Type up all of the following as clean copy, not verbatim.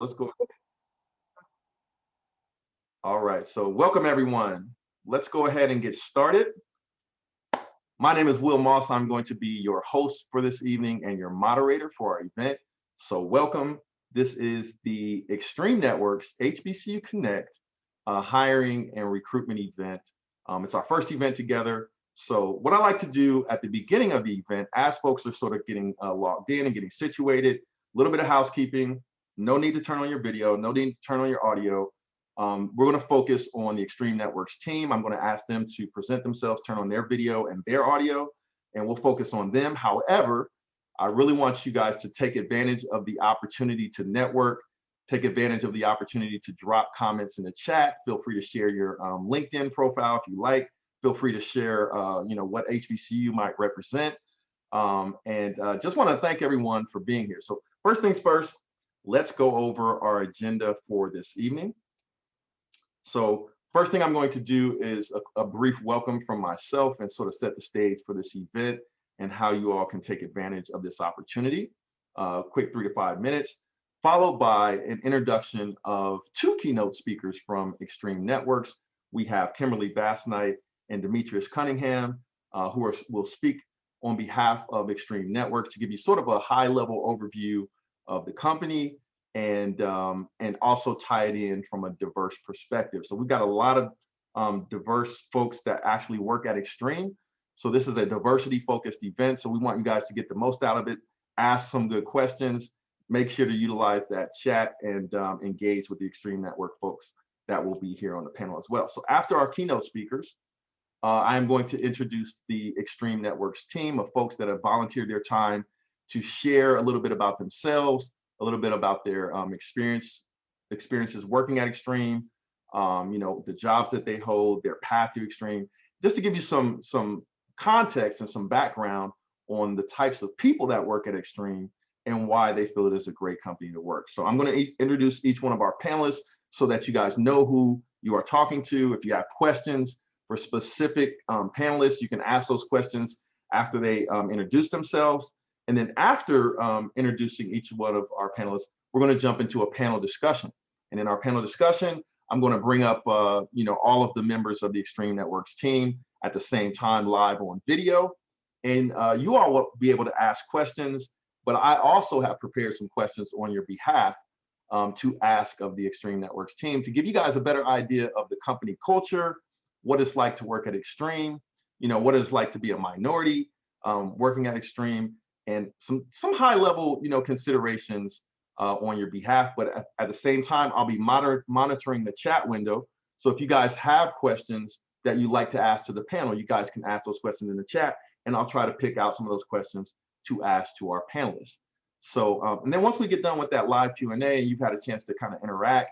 Let's go. All right, so welcome everyone. Let's go ahead and get started. My name is Will Moss. I'm going to be your host for this evening and your moderator for our event. So welcome. This is the Extreme Networks HBCU Connect hiring and recruitment event. It's our first event together. So what I like to do at the beginning of the event, as folks are sort of getting logged in and getting situated, a little bit of housekeeping. No need to turn on your video, no need to turn on your audio. We're going to focus on the Extreme Networks team. I'm going to ask them to present themselves, turn on their video and their audio, and we'll focus on them. However, I really want you guys to take advantage of the opportunity to network, take advantage of the opportunity to drop comments in the chat. Feel free to share your LinkedIn profile if you like. Feel free to share, what HBCU you might represent. Just want to thank everyone for being here. So first things first, let's go over our agenda for this evening. So first thing I'm going to do is a brief welcome from myself and sort of set the stage for this event and how you all can take advantage of this opportunity. Quick 3 to 5 minutes, followed by an introduction of two keynote speakers from Extreme Networks. We have Kimberly Bassnight and Demetrius Cunningham, who will speak on behalf of Extreme Networks to give you sort of a high-level overview of the company and also tie it in from a diverse perspective. So we've got a lot of diverse folks that actually work at Extreme. So this is a diversity-focused event. So we want you guys to get the most out of it, ask some good questions, make sure to utilize that chat and engage with the Extreme Network folks that will be here on the panel as well. So after our keynote speakers, I am going to introduce the Extreme Networks team of folks that have volunteered their time to share a little bit about themselves, a little bit about their experiences working at Extreme, the jobs that they hold, their path to Extreme, just to give you some context and some background on the types of people that work at Extreme and why they feel it is a great company to work. So I'm going to introduce each one of our panelists so that you guys know who you are talking to. If you have questions for specific panelists, you can ask those questions after they introduce themselves. And then after introducing each one of our panelists, we're going to jump into a panel discussion. And in our panel discussion, I'm going to bring up all of the members of the Extreme Networks team at the same time live on video. And you all will be able to ask questions, but I also have prepared some questions on your behalf to ask of the Extreme Networks team to give you guys a better idea of the company culture, what it's like to work at Extreme, what it's like to be a minority working at Extreme, and some high level considerations on your behalf. But at the same time, I'll be monitoring the chat window. So if you guys have questions that you'd like to ask to the panel, you guys can ask those questions in the chat, and I'll try to pick out some of those questions to ask to our panelists. So and then once we get done with that live Q&A, you've had a chance to kind of interact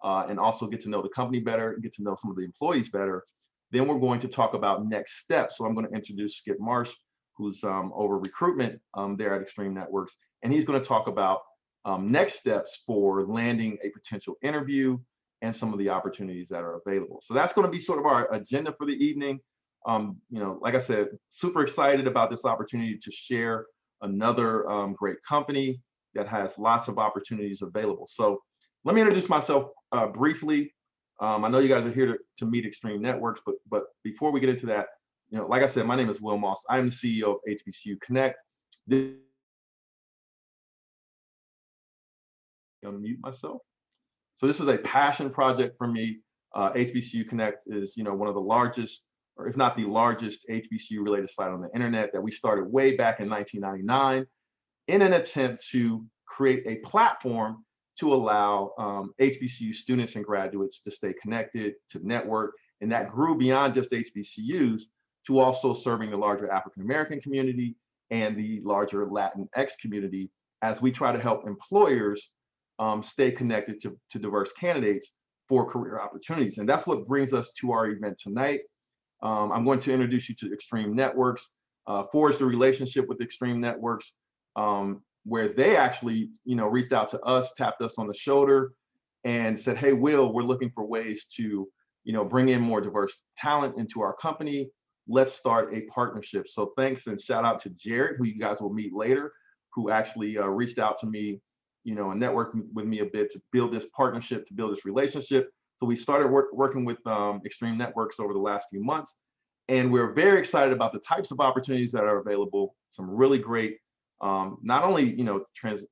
and also get to know the company better and get to know some of the employees better, then we're going to talk about next steps. So I'm going to introduce Skip Marsh, who's over recruitment there at Extreme Networks, and he's going to talk about next steps for landing a potential interview and some of the opportunities that are available. So that's going to be sort of our agenda for the evening. Like I said, super excited about this opportunity to share another great company that has lots of opportunities available. So let me introduce myself briefly. I know you guys are here to meet Extreme Networks, but before we get into that, like I said, my name is Will Moss. I'm the CEO of HBCU Connect. Unmute myself. So this is a passion project for me. HBCU Connect is, one of the largest, or if not the largest, HBCU related site on the internet that we started way back in 1999 in an attempt to create a platform to allow HBCU students and graduates to stay connected, to network, and that grew beyond just HBCUs to also serving the larger African-American community and the larger Latinx community as we try to help employers stay connected to diverse candidates for career opportunities. And that's what brings us to our event tonight. I'm going to introduce you to Extreme Networks, forged a relationship with Extreme Networks, where they actually, reached out to us, tapped us on the shoulder and said, hey, Will, we're looking for ways to, bring in more diverse talent into our company. Let's start a partnership. So thanks and shout out to Jared, who you guys will meet later, who actually reached out to me, and network with me a bit to build this partnership, to build this relationship. So we started working with Extreme Networks over the last few months, and we're very excited about the types of opportunities that are available. Some really great, not only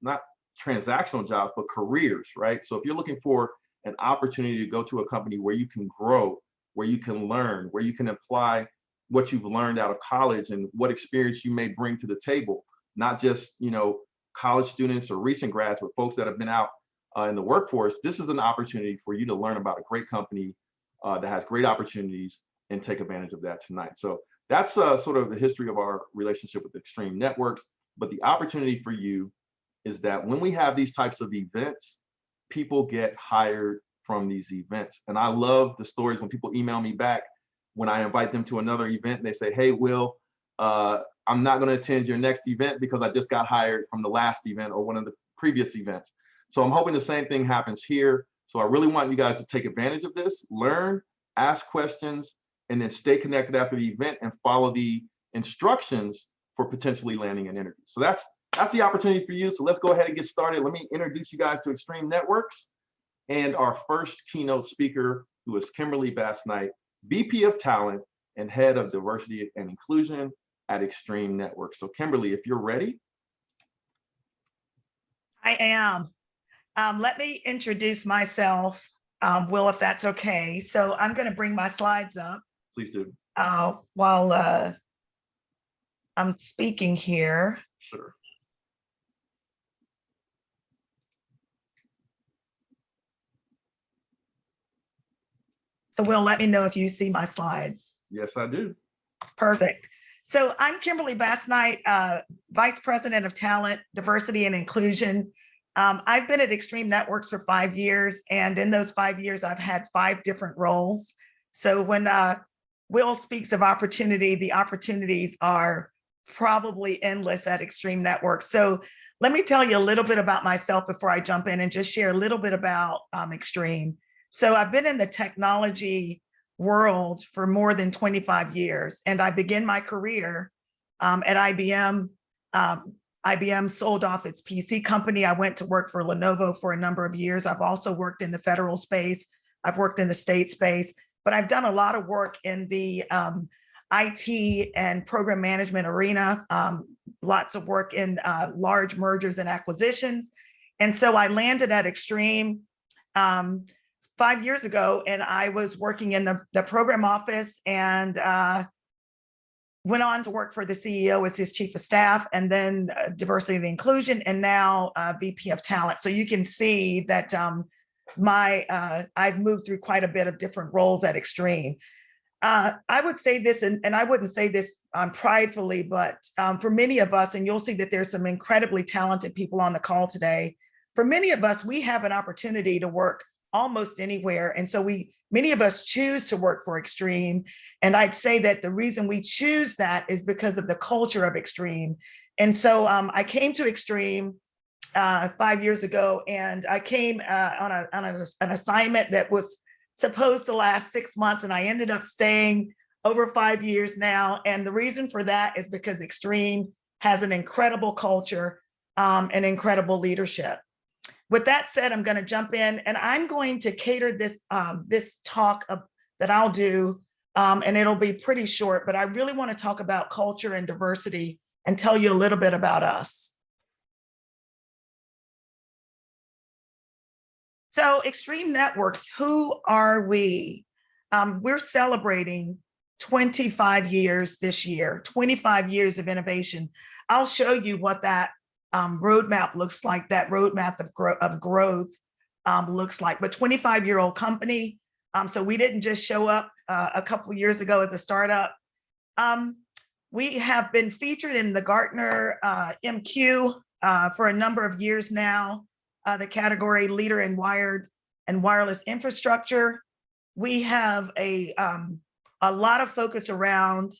not transactional jobs, but careers, right? So if you're looking for an opportunity to go to a company where you can grow, where you can learn, where you can apply what you've learned out of college and what experience you may bring to the table, not just college students or recent grads, but folks that have been out in the workforce, this is an opportunity for you to learn about a great company that has great opportunities and take advantage of that tonight. So that's sort of the history of our relationship with Extreme Networks. But the opportunity for you is that when we have these types of events, people get hired from these events. And I love the stories when people email me back when I invite them to another event and they say, hey, Will, I'm not going to attend your next event because I just got hired from the last event or one of the previous events. So I'm hoping the same thing happens here. So I really want you guys to take advantage of this, learn, ask questions, and then stay connected after the event and follow the instructions for potentially landing an interview. So that's the opportunity for you. So let's go ahead and get started. Let me introduce you guys to Extreme Networks and our first keynote speaker, who is Kimberly Bass-Knight, VP of Talent and Head of Diversity and Inclusion at Extreme Networks. So Kimberly, if you're ready. I am. Let me introduce myself, Will, if that's okay. So I'm going to bring my slides up. Please do. While I'm speaking here. Sure. So Will, let me know if you see my slides. Yes, I do. Perfect. So I'm Kimberly Bass-Knight, Vice President of Talent, Diversity and Inclusion. I've been at Extreme Networks for 5 years, and in those 5 years, I've had 5 different roles. So when Will speaks of opportunity, the opportunities are probably endless at Extreme Networks. So let me tell you a little bit about myself before I jump in and just share a little bit about Extreme. So I've been in the technology world for more than 25 years, and I began my career at IBM. IBM sold off its PC company. I went to work for Lenovo for a number of years. I've also worked in the federal space. I've worked in the state space, but I've done a lot of work in the IT and program management arena, lots of work in large mergers and acquisitions. And so I landed at Extreme 5 years ago, and I was working in the program office and went on to work for the CEO as his chief of staff, and then diversity and inclusion, and now VP of talent. So you can see that I've moved through quite a bit of different roles at Extreme. I would say this, and I wouldn't say this pridefully, but for many of us, and you'll see that there's some incredibly talented people on the call today. For many of us, we have an opportunity to work almost anywhere. And so many of us choose to work for Extreme. And I'd say that the reason we choose that is because of the culture of Extreme. And so I came to Extreme 5 years ago, and I came on an assignment that was supposed to last 6 months, and I ended up staying over 5 years now. And the reason for that is because Extreme has an incredible culture and incredible leadership. With that said, I'm going to jump in, and I'm going to cater this talk that I'll do, and it'll be pretty short, but I really want to talk about culture and diversity and tell you a little bit about us. So Extreme Networks, who are we? We're celebrating 25 years this year, 25 years of innovation. I'll show you what that roadmap looks like, that roadmap of growth looks like. But 25-year-old company, so we didn't just show up a couple of years ago as a startup. We have been featured in the Gartner MQ for a number of years now, the category leader in wired and wireless infrastructure. We have a lot of focus around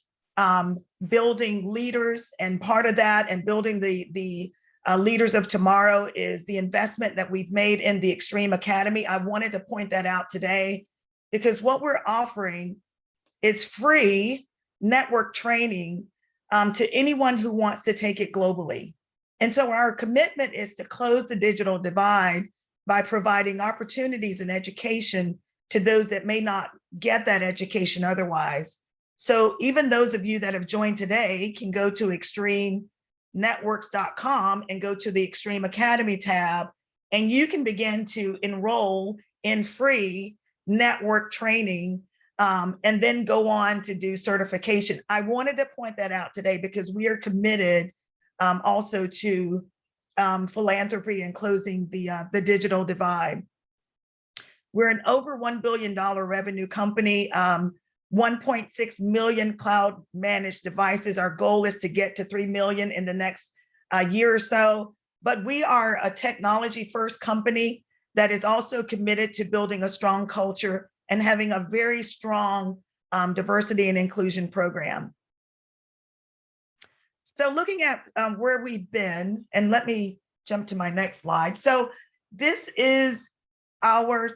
building leaders, and part of that and building the leaders of tomorrow is the investment that we've made in the Extreme Academy. I wanted to point that out today because what we're offering is free network training to anyone who wants to take it globally. And so our commitment is to close the digital divide by providing opportunities in education to those that may not get that education otherwise. So even those of you that have joined today can go to extremenetworks.com and go to the Extreme Academy tab, and you can begin to enroll in free network training and then go on to do certification. I wanted to point that out today because we are committed also to philanthropy and closing the digital divide. We're an over $1 billion revenue company, 1.6 million cloud managed devices. Our goal is to get to 3 million in the next year or so. But we are a technology first company that is also committed to building a strong culture and having a very strong diversity and inclusion program. So looking at where we've been, and let me jump to my next slide. So this is our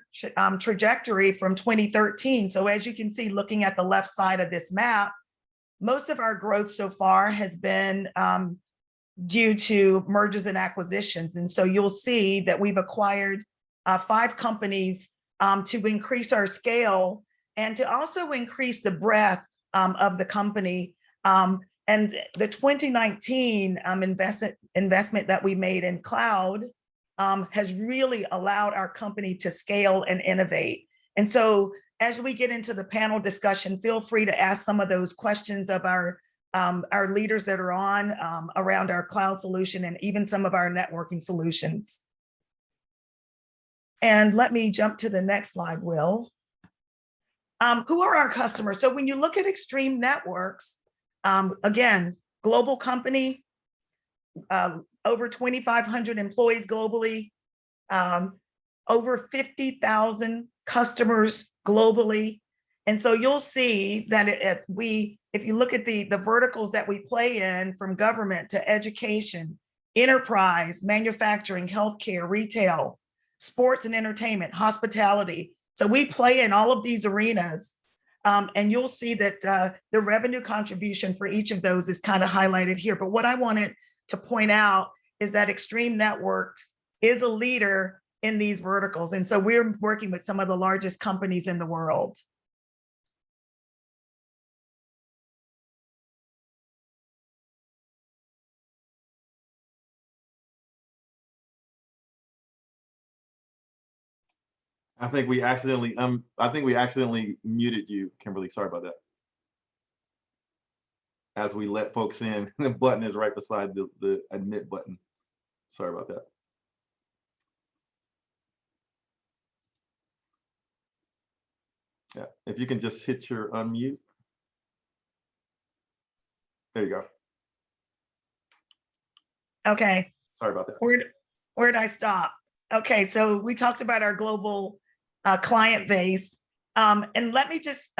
trajectory from 2013. So as you can see, looking at the left side of this map, most of our growth so far has been due to mergers and acquisitions. And so you'll see that we've acquired 5 companies to increase our scale and to also increase the breadth of the company. And the 2019 investment that we made in cloud has really allowed our company to scale and innovate. And so as we get into the panel discussion, feel free to ask some of those questions of our leaders that are on around our cloud solution and even some of our networking solutions. And let me jump to the next slide, Will. Who are our customers? So when you look at Extreme Networks, again, global company, over 2,500 employees globally, over 50,000 customers globally. And so you'll see that if you look at the verticals that we play in, from government to education, enterprise, manufacturing, healthcare, retail, sports and entertainment, hospitality. So we play in all of these arenas. And you'll see that the revenue contribution for each of those is kind of highlighted here. But what I wanted to point out is that Extreme Networks is a leader in these verticals. And so we're working with some of the largest companies in the world. I think we accidentally muted you, Kimberly. Sorry about that. As we let folks in, the button is right beside the admit button. Sorry about that. Yeah, if you can just hit your unmute. There you go. Okay. Sorry about that. Where'd I stop? Okay, so we talked about our global client base. And let me just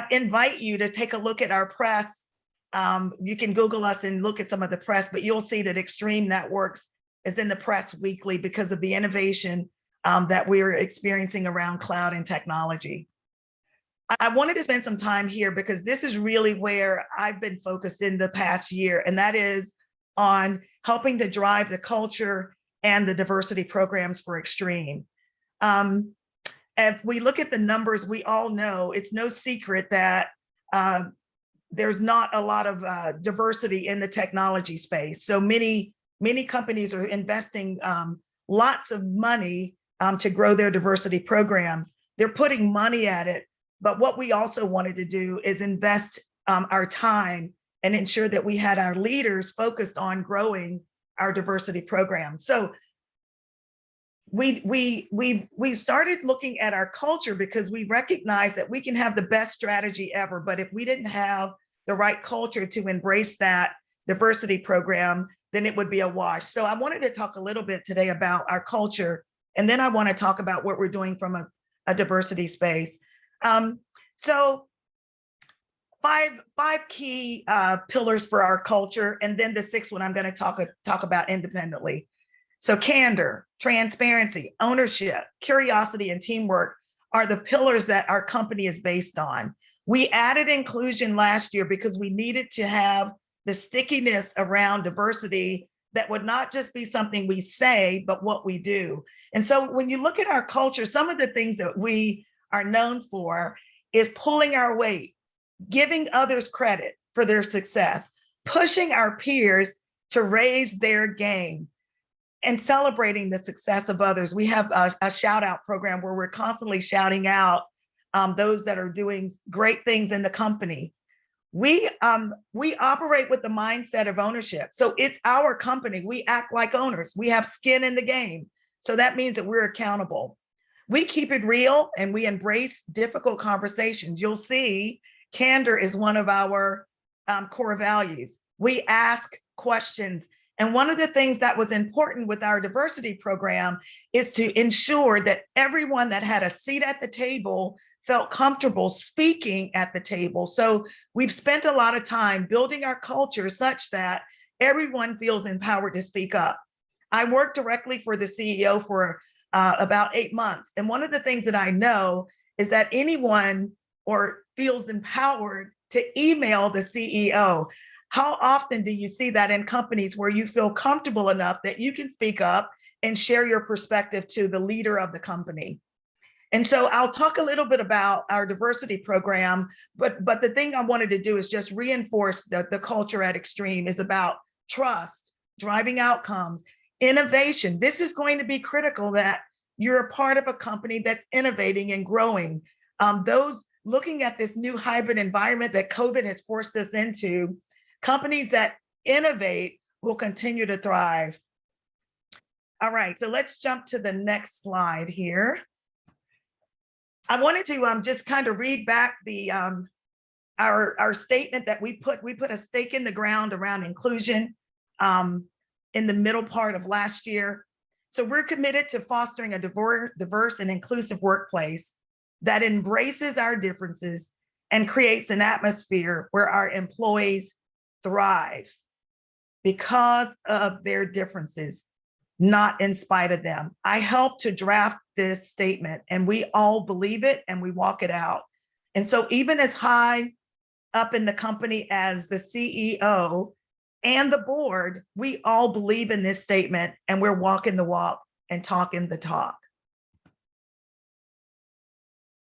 invite you to take a look at our press. You can Google us and look at some of the press, but you'll see that Extreme Networks is in the press weekly because of the innovation that we're experiencing around cloud and technology. I wanted to spend some time here because this is really where I've been focused in the past year, and that is on helping to drive the culture and the diversity programs for Extreme. If we look at the numbers, we all know it's no secret that there's not a lot of diversity in the technology space. So many companies are investing lots of money to grow their diversity programs. They're putting money at it, but what we also wanted to do is invest our time and ensure that we had our leaders focused on growing our diversity programs. So we started looking at our culture because we recognize that we can have the best strategy ever, but if we didn't have the right culture to embrace that diversity program, then it would be a wash. So I wanted to talk a little bit today about our culture, and then I want to talk about what we're doing from a diversity space. So five key pillars for our culture, and then the sixth one I'm going to talk about independently. So candor, transparency, ownership, curiosity, and teamwork are the pillars that our company is based on. We added inclusion last year because we needed to have the stickiness around diversity that would not just be something we say, but what we do. And so when you look at our culture, some of the things that we are known for is pulling our weight, giving others credit for their success, pushing our peers to raise their game, and celebrating the success of others. We have a shout out program where we're constantly shouting out those that are doing great things in the company. We operate with the mindset of ownership. So it's our company. We act like owners. We have skin in the game. So that means that we're accountable. We keep it real and we embrace difficult conversations. You'll see candor is one of our core values. We ask questions. And one of the things that was important with our diversity program is to ensure that everyone that had a seat at the table felt comfortable speaking at the table. So we've spent a lot of time building our culture such that everyone feels empowered to speak up. I worked directly for the CEO for about 8 months. And one of the things that I know is that anyone or feels empowered to email the CEO. How often do you see that in companies where you feel comfortable enough that you can speak up and share your perspective to the leader of the company? And so I'll talk a little bit about our diversity program, but the thing I wanted to do is just reinforce that the culture at Extreme is about trust, driving outcomes, innovation. This is going to be critical that you're a part of a company that's innovating and growing. Those looking at this new hybrid environment that COVID has forced us into, companies that innovate will continue to thrive. All right, so let's jump to the next slide here. I wanted to just kind of read back the our statement that we put a stake in the ground around inclusion in the middle part of last year. So we're committed to fostering a diverse and inclusive workplace that embraces our differences and creates an atmosphere where our employees thrive because of their differences, not in spite of them. I helped to draft this statement and we all believe it and we walk it out. And so even as high up in the company as the CEO and the board, we all believe in this statement and we're walking the walk and talking the talk.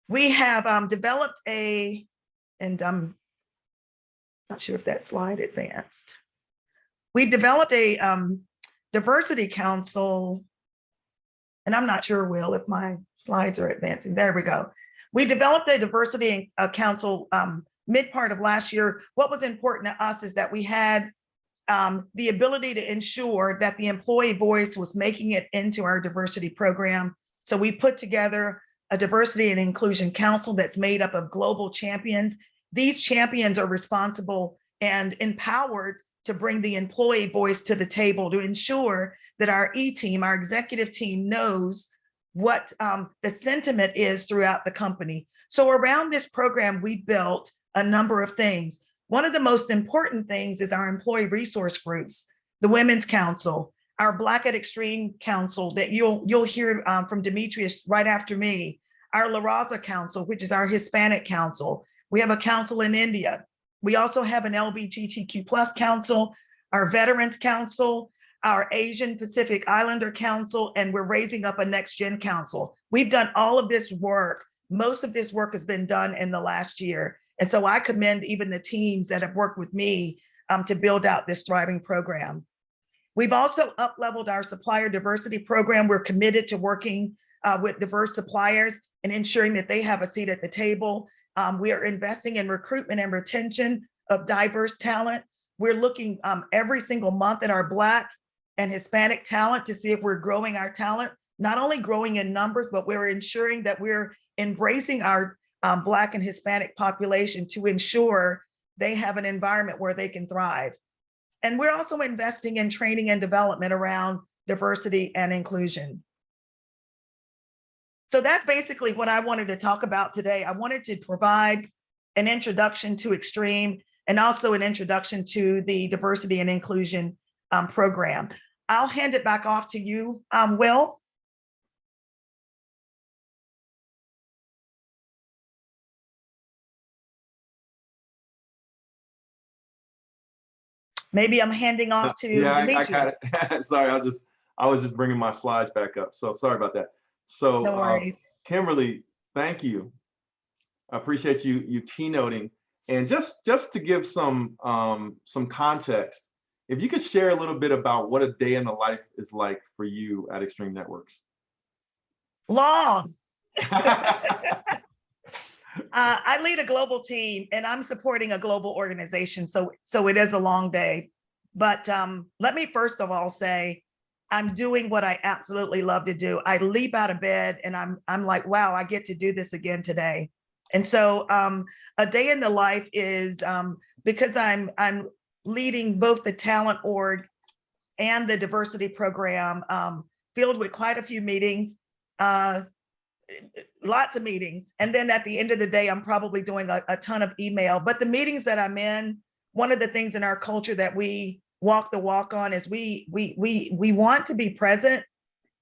We have developed and I'm not sure if that slide advanced. We've developed a diversity council, and I'm not sure, Will, if my slides are advancing. There we go. We developed a diversity council mid part of last year. What was important to us is that we had the ability to ensure that the employee voice was making it into our diversity program. So we put together a diversity and inclusion council that's made up of global champions. These champions are responsible and empowered to bring the employee voice to the table to ensure that our E-team, our executive team, knows what the sentiment is throughout the company. So around this program, we built a number of things. One of the most important things is our employee resource groups, the Women's Council, our Black at Extreme Council that you'll hear from Demetrius right after me, our La Raza Council, which is our Hispanic Council. We have a council in India. We also have an LGBTQ+ council, our Veterans Council, our Asian Pacific Islander Council, and we're raising up a Next Gen Council. We've done all of this work. Most of this work has been done in the last year. And so I commend even the teams that have worked with me to build out this thriving program. We've also up-leveled our supplier diversity program. We're committed to working with diverse suppliers and ensuring that they have a seat at the table. We are investing in recruitment and retention of diverse talent. We're looking every single month at our Black and Hispanic talent to see if we're growing our talent, not only growing in numbers, but we're ensuring that we're embracing our Black and Hispanic population to ensure they have an environment where they can thrive. And we're also investing in training and development around diversity and inclusion. So that's basically what I wanted to talk about today. I wanted to provide an introduction to Extreme and also an introduction to the diversity and inclusion program. I'll hand it back off to you, Will. Maybe I'm handing off to Yeah, I Demetrius. got it. Sorry, I was just bringing my slides back up. So sorry about that. So No worries. Kimberly, thank you. I appreciate you keynoting. And just to give some context, if you could share a little bit about what a day in the life is like for you at Extreme Networks. Long. I lead a global team and I'm supporting a global organization. So it is a long day. But let me first of all say, I'm doing what I absolutely love to do. I leap out of bed and I'm like, wow, I get to do this again today. And so a day in the life is because I'm leading both the talent org and the diversity program, filled with quite a few meetings, lots of meetings. And then at the end of the day, I'm probably doing a ton of email. But the meetings that I'm in, one of the things in our culture that we walk the walk on is we want to be present.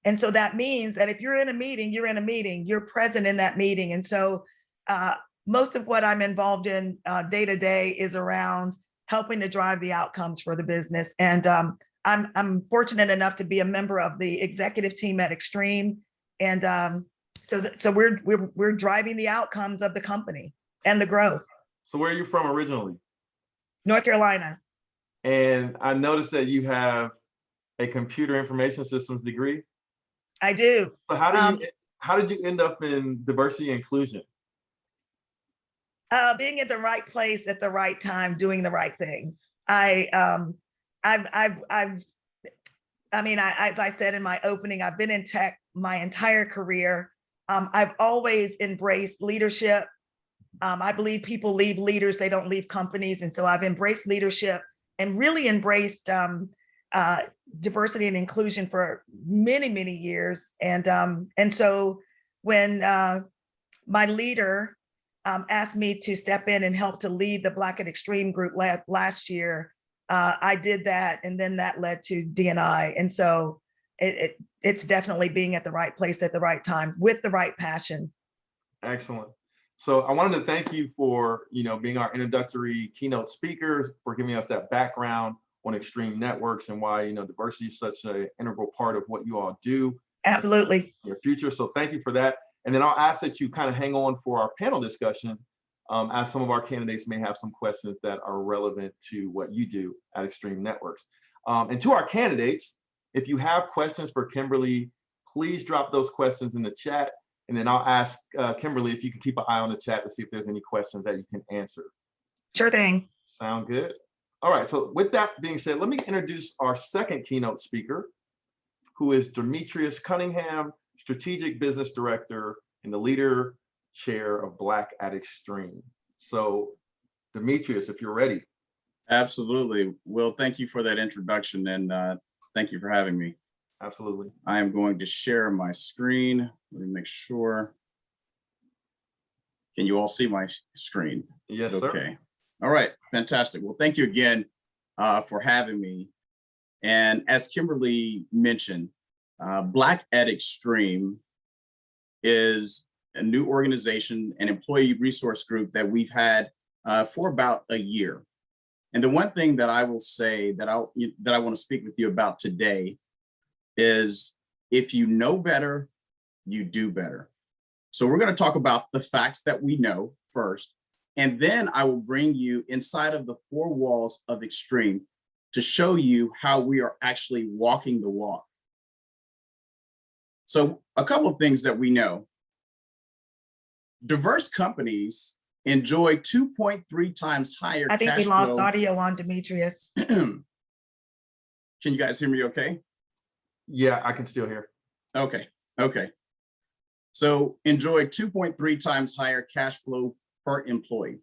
And so that means that if you're in a meeting, you're present in that meeting. And so most of what I'm involved in day to day is around helping to drive the outcomes for the business. And I'm fortunate enough to be a member of the executive team at Extreme. And so we're driving the outcomes of the company and the growth. So where are you from originally? North Carolina. And I noticed that you have a computer information systems degree. I do. So how did you end up in diversity and inclusion? Being at the right place at the right time, doing the right things. As I said in my opening, I've been in tech my entire career. I've always embraced leadership. I believe people leave leaders, they don't leave companies. And so I've embraced leadership and really embraced diversity and inclusion for many, many years. And so when my leader asked me to step in and help to lead the Black at Extreme group last year, I did that. And then that led to D&I. And so it's definitely being at the right place at the right time with the right passion. Excellent. So I wanted to thank you for being our introductory keynote speakers, for giving us that background on Extreme Networks and why diversity is such an integral part of what you all do. Absolutely. In your future. So thank you for that. And then I'll ask that you kind of hang on for our panel discussion, as some of our candidates may have some questions that are relevant to what you do at Extreme Networks. And to our candidates, if you have questions for Kimberly, please drop those questions in the chat. And then I'll ask Kimberly if you can keep an eye on the chat to see if there's any questions that you can answer. Sure thing. Sound good? All right, so with that being said, let me introduce our second keynote speaker, who is Demetrius Cunningham, Strategic Business Director and the Leader Chair of Black at Extreme. So Demetrius, if you're ready. Absolutely. Will, thank you for that introduction, and thank you for having me. Absolutely. I am going to share my screen. Let me make sure. Can you all see my screen? Yes, sir. Okay. All right. Fantastic. Well, thank you again for having me. And as Kimberly mentioned, Black at Extreme is a new organization, an employee resource group that we've had for about a year. And the one thing that I will say that I want to speak with you about today is, if you know better, you do better. So we're going to talk about the facts that we know first, and then I will bring you inside of the four walls of Extreme to show you how we are actually walking the walk. So a couple of things that we know. Diverse companies enjoy 2.3 times higher cash flow. I think we lost audio on Demetrius. Can you guys hear me okay? Yeah, I can still hear. Okay. So enjoy 2.3 times higher cash flow per employee.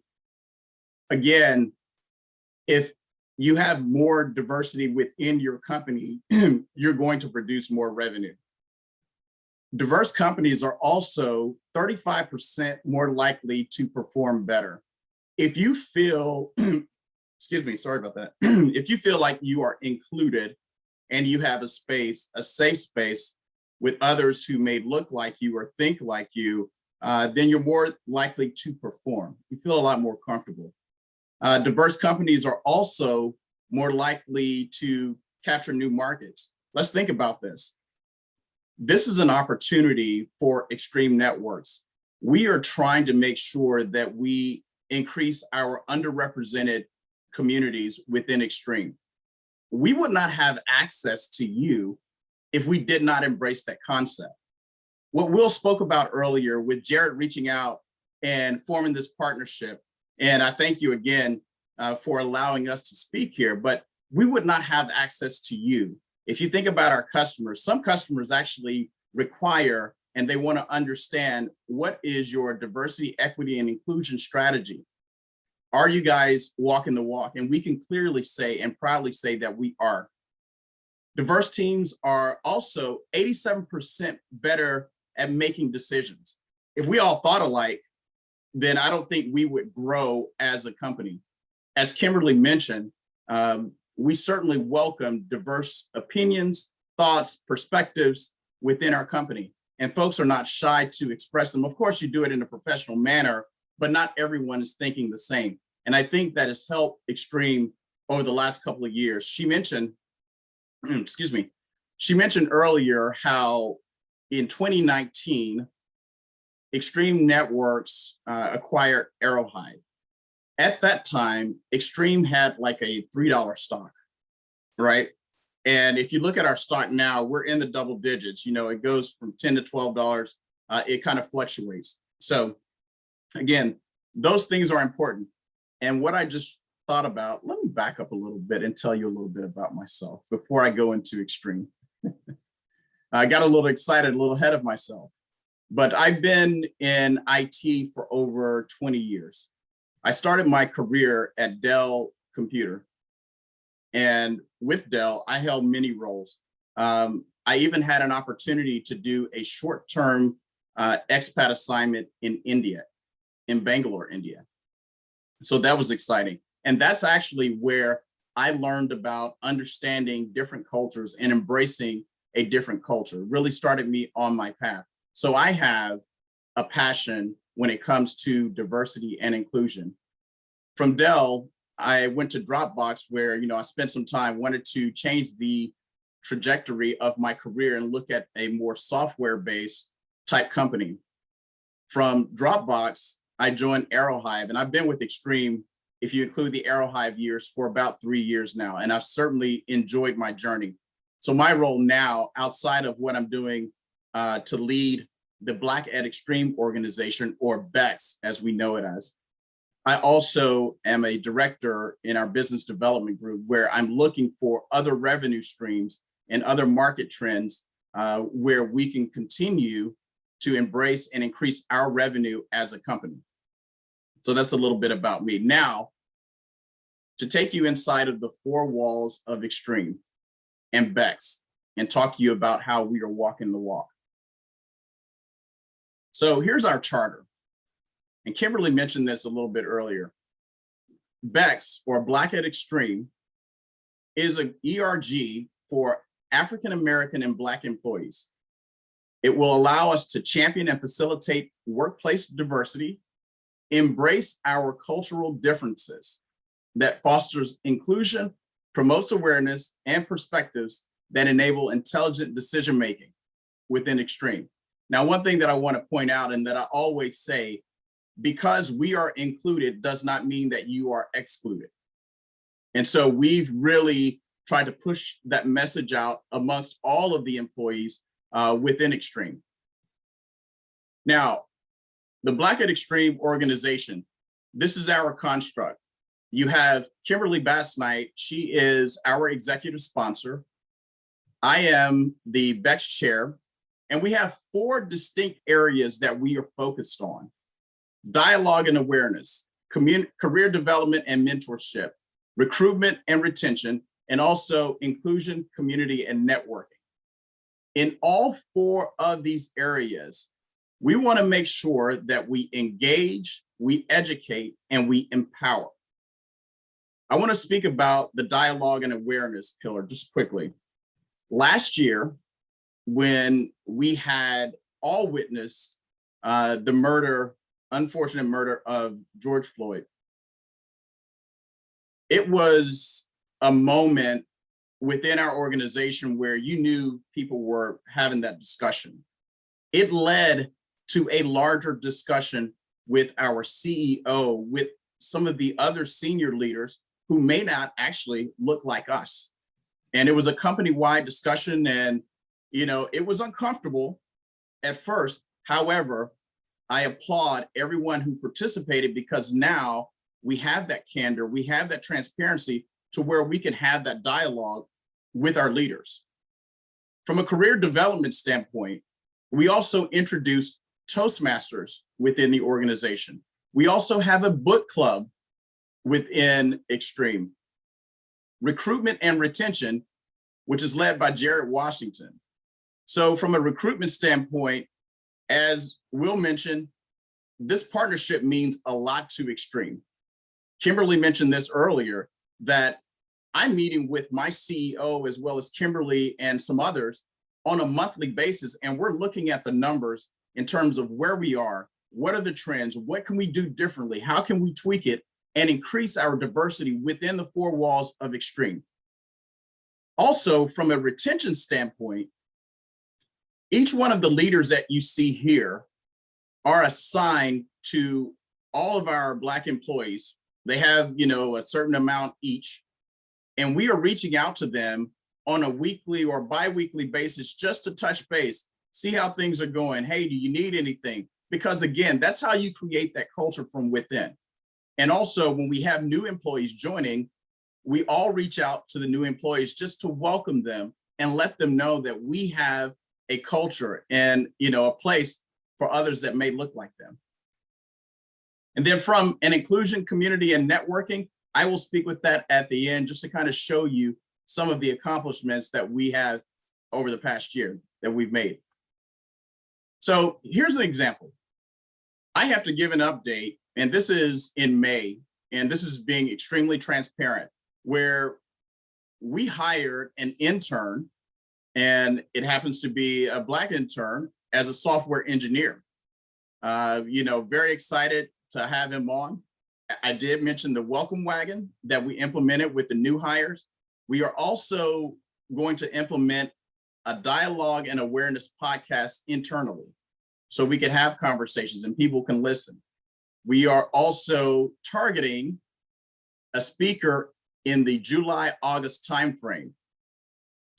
Again, if you have more diversity within your company, you're going to produce more revenue. Diverse companies are also 35% more likely to perform better. If you feel, excuse me, sorry about that. If you feel like you are included and you have a space, a safe space with others who may look like you or think like you, then you're more likely to perform. You feel a lot more comfortable. Diverse companies are also more likely to capture new markets. Let's think about this. This is an opportunity for Extreme Networks. We are trying to make sure that we increase our underrepresented communities within Extreme. We would not have access to you if we did not embrace that concept. What Will spoke about earlier with Jared reaching out and forming this partnership, and I thank you again for allowing us to speak here, but we would not have access to you. If you think about our customers, some customers actually require and they want to understand, what is your diversity, equity, and inclusion strategy? Are you guys walking the walk? And we can clearly say and proudly say that we are. Diverse teams are also 87% better at making decisions. If we all thought alike, then I don't think we would grow as a company. As Kimberly mentioned, we certainly welcome diverse opinions, thoughts, perspectives within our company. And folks are not shy to express them. Of course, you do it in a professional manner, but not everyone is thinking the same. And I think that has helped Extreme over the last couple of years. She mentioned, excuse me, she mentioned earlier how in 2019, Extreme Networks acquired Arrowhide. At that time, Extreme had like a $3 stock, right? And if you look at our stock now, we're in the double digits. You know, it goes from $10 to $12. It kind of fluctuates. So again, those things are important. And what I just thought about, let me back up a little bit and tell you a little bit about myself before I go into Extreme. I got a little excited, a little ahead of myself, but I've been in IT for over 20 years. I started my career at Dell Computer. And with Dell, I held many roles. I even had an opportunity to do a short-term expat assignment in India, in Bangalore, India. So that was exciting. And that's actually where I learned about understanding different cultures and embracing a different culture. Really started me on my path. So I have a passion when it comes to diversity and inclusion. From Dell, I went to Dropbox where, you know, I spent some time, wanted to change the trajectory of my career and look at a more software-based type company. From Dropbox, I joined Arrowhide, and I've been with Extreme, if you include the Arrowhide years, for about 3 years now, and I've certainly enjoyed my journey. So my role now, outside of what I'm doing to lead the Black at Extreme organization, or BEX, as we know it as, I also am a director in our business development group, where I'm looking for other revenue streams and other market trends where we can continue to embrace and increase our revenue as a company. So that's a little bit about me. Now, to take you inside of the four walls of Extreme and BEX and talk to you about how we are walking the walk. So here's our charter. And Kimberly mentioned this a little bit earlier. BEX, or Black at Extreme, is an ERG for African American and Black employees. It will allow us to champion and facilitate workplace diversity, embrace our cultural differences that fosters inclusion, promotes awareness and perspectives that enable intelligent decision-making within Extreme. Now, one thing that I want to point out, and that I always say, because we are included does not mean that you are excluded. And so we've really tried to push that message out amongst all of the employees within Extreme. Now, the Black at Extreme organization, this is our construct. You have Kimberly Bass-Knight. She is our executive sponsor. I am the BEX chair, and we have 4 distinct areas that we are focused on: dialogue and awareness, career development and mentorship, recruitment and retention, and also inclusion, community, and networking. In all 4 of these areas, we want to make sure that we engage, we educate, and we empower. I want to speak about the dialogue and awareness pillar just quickly. Last year, when we had all witnessed the unfortunate murder of George Floyd, it was a moment within our organization where you knew people were having that discussion. It led to a larger discussion with our CEO, with some of the other senior leaders who may not actually look like us. And it was a company-wide discussion, and it was uncomfortable at first. However, I applaud everyone who participated, because now we have that candor, we have that transparency to where we can have that dialogue with our leaders. From a career development standpoint, we also introduced Toastmasters within the organization. We also have a book club within Extreme. Recruitment and retention, which is led by Jared Washington. So from a recruitment standpoint, as Will mentioned, this partnership means a lot to Extreme. Kimberly mentioned this earlier, that I'm meeting with my CEO as well as Kimberly and some others on a monthly basis, and we're looking at the numbers in terms of where we are, what are the trends, what can we do differently, how can we tweak it and increase our diversity within the four walls of Extreme. Also, from a retention standpoint, each one of the leaders that you see here are assigned to all of our Black employees. They have, a certain amount each, and we are reaching out to them on a weekly or bi-weekly basis just to touch base, see how things are going. Hey, do you need anything? Because again, that's how you create that culture from within. And also, when we have new employees joining, we all reach out to the new employees just to welcome them and let them know that we have a culture and a place for others that may look like them. And then from an inclusion, community, and networking, I will speak with that at the end, just to kind of show you some of the accomplishments that we have over the past year that we've made. So here's an example. I have to give an update, and this is in May, and this is being extremely transparent, where we hired an intern, and it happens to be a Black intern, as a software engineer. Very excited to have him on. I did mention the welcome wagon that we implemented with the new hires. We are also going to implement a dialogue and awareness podcast internally, so we can have conversations and people can listen. We are also targeting a speaker in the July-August timeframe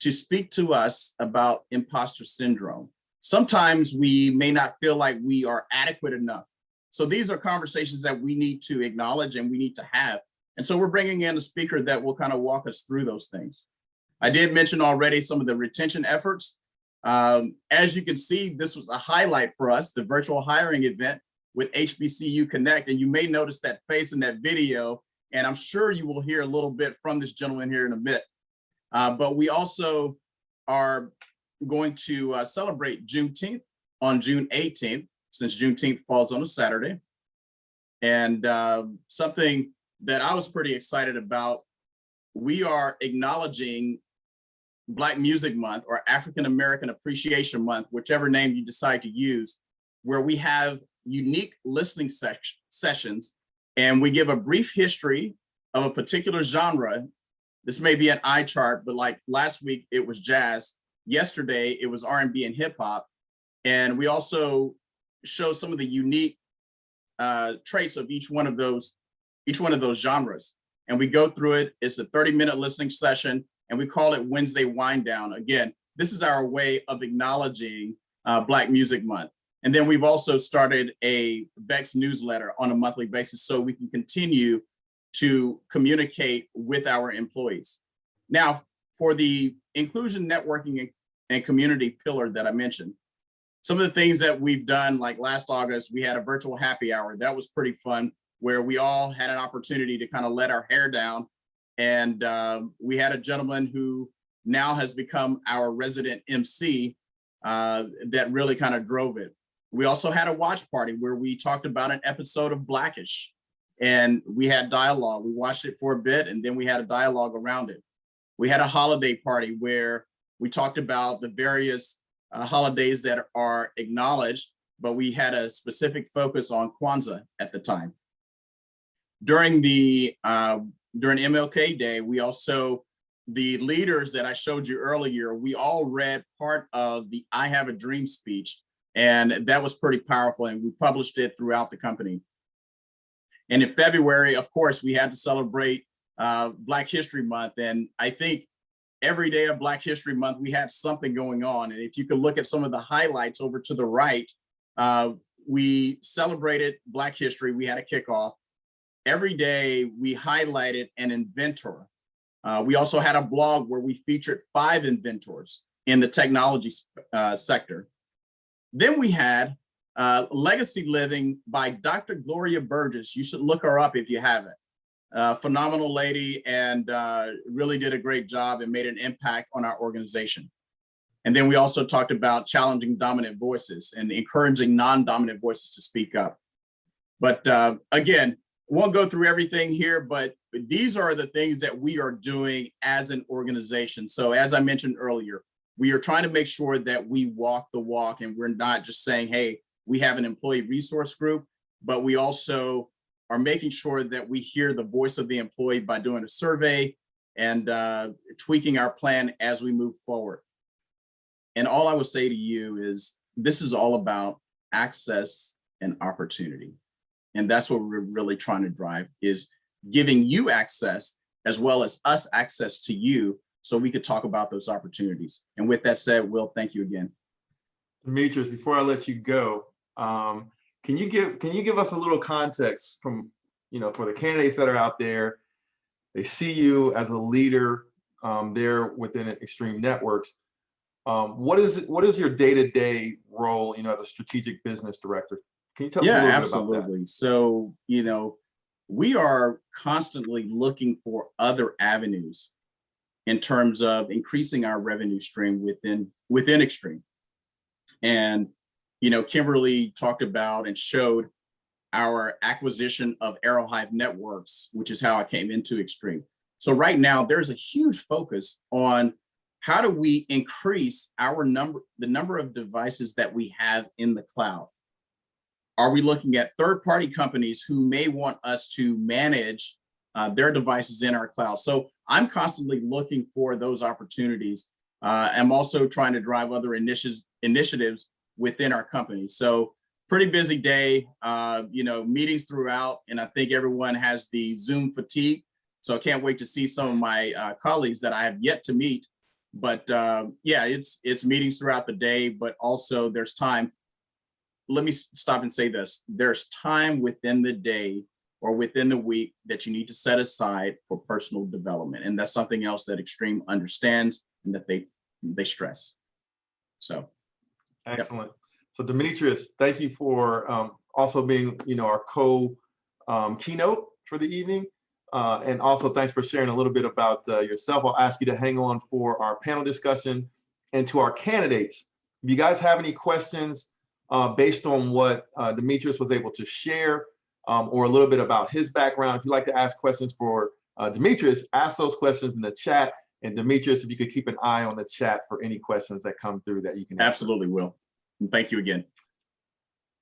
to speak to us about imposter syndrome. Sometimes we may not feel like we are adequate enough. So these are conversations that we need to acknowledge and we need to have. And so we're bringing in a speaker that will kind of walk us through those things. I did mention already some of the retention efforts. As you can see, this was a highlight for us, the virtual hiring event with Hbcu Connect. And you may notice that face in that video, and I'm sure you will hear a little bit from this gentleman here in a bit. But we also are going to celebrate Juneteenth on June 18th, since Juneteenth falls on a Saturday. And something that I was pretty excited about, we are acknowledging Black Music Month, or African American Appreciation Month, whichever name you decide to use, where we have unique listening sessions, and we give a brief history of a particular genre. This may be an eye chart, but like last week, it was jazz. Yesterday, it was R&B and hip hop. And we also show some of the unique traits of each one of those genres. And we go through it. It's a 30-minute listening session, and we call it Wednesday Wind Down. Again, this is our way of acknowledging Black Music Month. And then we've also started a Bex newsletter on a monthly basis, so we can continue to communicate with our employees. Now, for the inclusion, networking, and community pillar that I mentioned, some of the things that we've done, like last August, we had a virtual happy hour. That was pretty fun, where we all had an opportunity to kind of let our hair down. And we had a gentleman who now has become our resident MC that really kind of drove it. We also had a watch party where we talked about an episode of Blackish, and we had dialogue. We watched it for a bit, and then we had a dialogue around it. We had a holiday party where we talked about the various holidays that are acknowledged, but we had a specific focus on Kwanzaa at the time. During the during MLK Day, we also, the leaders that I showed you earlier, we all read part of the I Have a Dream speech, and that was pretty powerful, and we published it throughout the company. And in February, of course, we had to celebrate Black History Month, and I think every day of Black History Month, we had something going on. And if you could look at some of the highlights over to the right, we celebrated Black history. We had a kickoff. Every day we highlighted an inventor. We also had a blog where we featured 5 inventors in the technology sector. Then we had Legacy Living by Dr. Gloria Burgess. You should look her up if you haven't. Phenomenal lady, and really did a great job and made an impact on our organization. And then we also talked about challenging dominant voices and encouraging non-dominant voices to speak up. But again, won't go through everything here, but these are the things that we are doing as an organization. So as I mentioned earlier, we are trying to make sure that we walk the walk, and we're not just saying, hey, we have an employee resource group, but we also are making sure that we hear the voice of the employee by doing a survey and tweaking our plan as we move forward. And all I would say to you is this is all about access and opportunity. And that's what we're really trying to drive, is giving you access as well as us access to you so we could talk about those opportunities. And with that said, Will, thank you again. Demetrius, before I let you go, can you give us a little context from, for the candidates that are out there? They see you as a leader there within Extreme Networks. What is your day-to-day role, as a strategic business director? Can you tell us a little bit about that? Absolutely. So, we are constantly looking for other avenues in terms of increasing our revenue stream within Extreme. And, Kimberly talked about and showed our acquisition of Arrowhive Networks, which is how I came into Extreme. So right now there's a huge focus on how do we increase the number of devices that we have in the cloud. Are we looking at third-party companies who may want us to manage their devices in our cloud? So I'm constantly looking for those opportunities. I'm also trying to drive other initiatives within our company. So pretty busy day, meetings throughout, and I think everyone has the Zoom fatigue. So I can't wait to see some of my colleagues that I have yet to meet. But yeah, it's meetings throughout the day, but also there's time. Let me stop and say this. There's time within the day or within the week that you need to set aside for personal development. And that's something else that Extreme understands and that they stress. So. Excellent. Yep. So Demetrius, thank you for also being, our keynote for the evening. And also thanks for sharing a little bit about yourself. I'll ask you to hang on for our panel discussion. And to our candidates, if you guys have any questions based on what Demetrius was able to share, or a little bit about his background, if you'd like to ask questions for Demetrius, ask those questions in the chat. And Demetrius, if you could keep an eye on the chat for any questions that come through that you can answer. Absolutely, Will. And thank you again.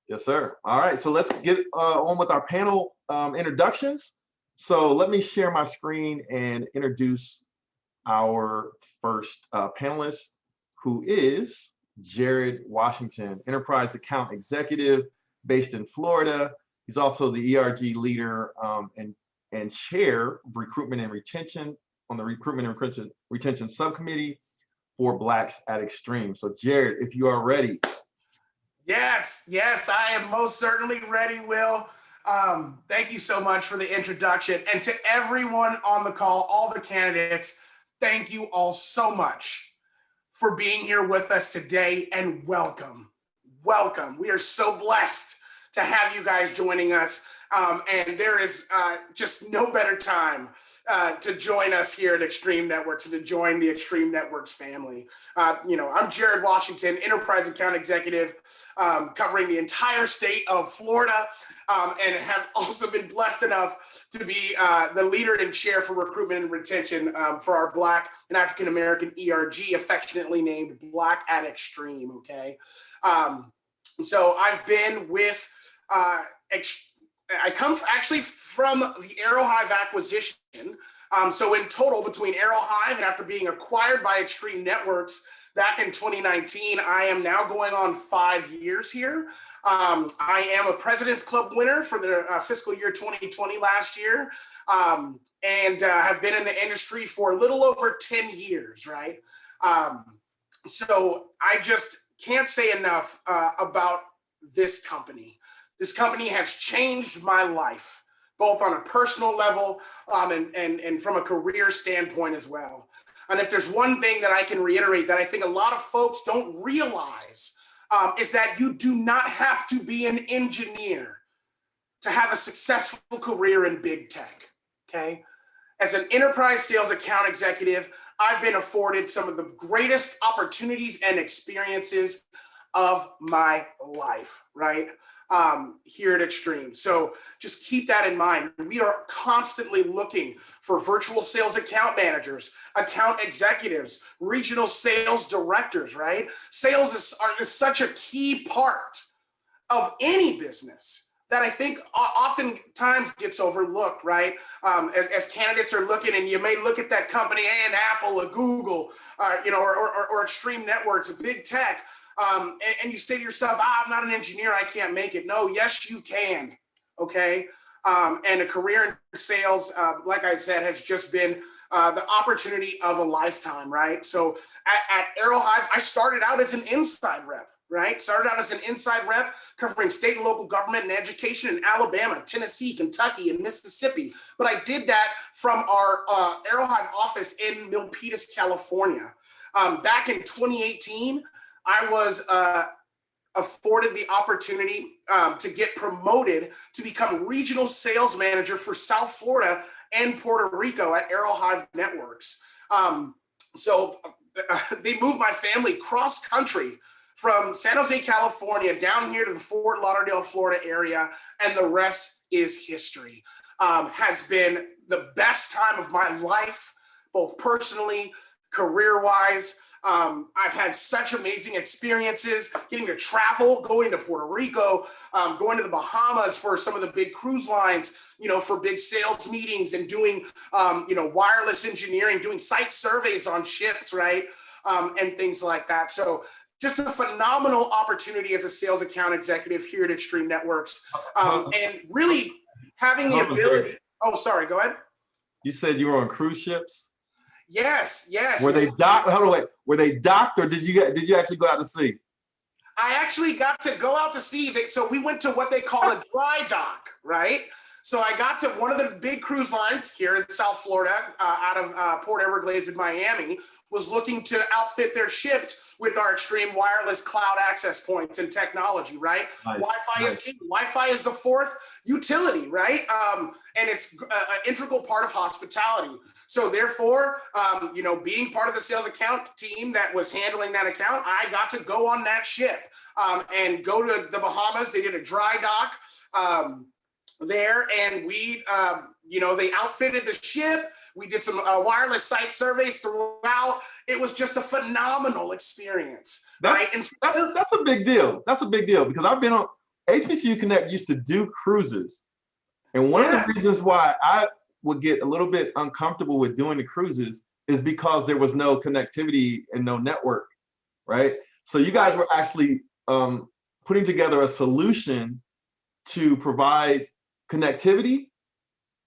Yes, sir. All right, so let's get on with our panel introductions. So let me share my screen and introduce our first panelist, who is Jared Washington, Enterprise Account Executive based in Florida. He's also the ERG leader and chair of recruitment and retention on the recruitment and retention subcommittee for Blacks at Extreme. So Jared, if you are ready. Yes, I am most certainly ready, Will. Thank you so much for the introduction. And to everyone on the call, all the candidates, thank you all so much for being here with us today, and welcome. We are so blessed to have you guys joining us. And there is just no better time to join us here at Extreme Networks and to join the Extreme Networks family. I'm Jared Washington, Enterprise Account Executive, covering the entire state of Florida, and have also been blessed enough to be the leader and chair for recruitment and retention for our Black and African American ERG, affectionately named Black at Extreme, okay? So I've been with I come actually from the Aerohive acquisition. So in total, between Aerohive and after being acquired by Extreme Networks back in 2019, I am now going on 5 years here. I am a President's Club winner for the fiscal year 2020 last year, and have been in the industry for a little over 10 years, right? So I just can't say enough about this company. This company has changed my life, both on a personal level and from a career standpoint as well. And if there's one thing that I can reiterate that I think a lot of folks don't realize is that you do not have to be an engineer to have a successful career in big tech, okay? As an enterprise sales account executive, I've been afforded some of the greatest opportunities and experiences of my life, right? Here at Extreme. So just keep that in mind. We are constantly looking for virtual sales account managers, account executives, regional sales directors, right? Sales is such a key part of any business that I think oftentimes gets overlooked, right? As candidates are looking, and you may look at that company, an Apple, a Google, or Extreme Networks, a big tech, and you say to yourself, I'm not an engineer, I can't make it. No, yes, you can, okay? And a career in sales, like I said, has just been the opportunity of a lifetime, right? So at Aerohive, I started out as an inside rep, right? Started out as an inside rep covering state and local government and education in Alabama, Tennessee, Kentucky, and Mississippi. But I did that from our Aerohive office in Milpitas, California. Back in 2018, I was afforded the opportunity to get promoted to become regional sales manager for South Florida and Puerto Rico at Aerohive Networks. So they moved my family cross country from San Jose, California, down here to the Fort Lauderdale, Florida area, and the rest is history. Has been the best time of my life, both personally, career-wise. I've had such amazing experiences getting to travel, going to Puerto Rico, going to the Bahamas for some of the big cruise lines, for big sales meetings and doing, wireless engineering, doing site surveys on ships, right? And things like that. So just a phenomenal opportunity as a sales account executive here at Extreme Networks. And really having the ability. Oh, sorry, go ahead. You said you were on cruise ships? Yes. Were they docked? Hold on, wait. Were they docked, or did you actually go out to sea? I actually got to go out to sea. So we went to what they call a dry dock, right? So I got to one of the big cruise lines here in South Florida, out of Port Everglades in Miami, was looking to outfit their ships with our Extreme wireless cloud access points and technology, right? Nice. Wi-Fi is key. Wi-Fi is the fourth utility, right? And it's an integral part of hospitality. So therefore, being part of the sales account team that was handling that account, I got to go on that ship and go to the Bahamas. They did a dry dock there, and we, they outfitted the ship. We did some wireless site surveys throughout. It was just a phenomenal experience, right? And that's a big deal. That's a big deal because I've been on Hbcu Connect used to do cruises, and one of the reasons why I would get a little bit uncomfortable with doing the cruises is because there was no connectivity and no network, right? So you guys were actually putting together a solution to provide connectivity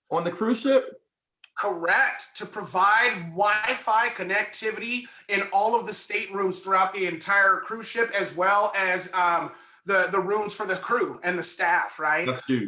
on the cruise ship? Correct. To provide Wi-Fi connectivity in all of the staterooms throughout the entire cruise ship, as well as the rooms for the crew and the staff, right? That's huge.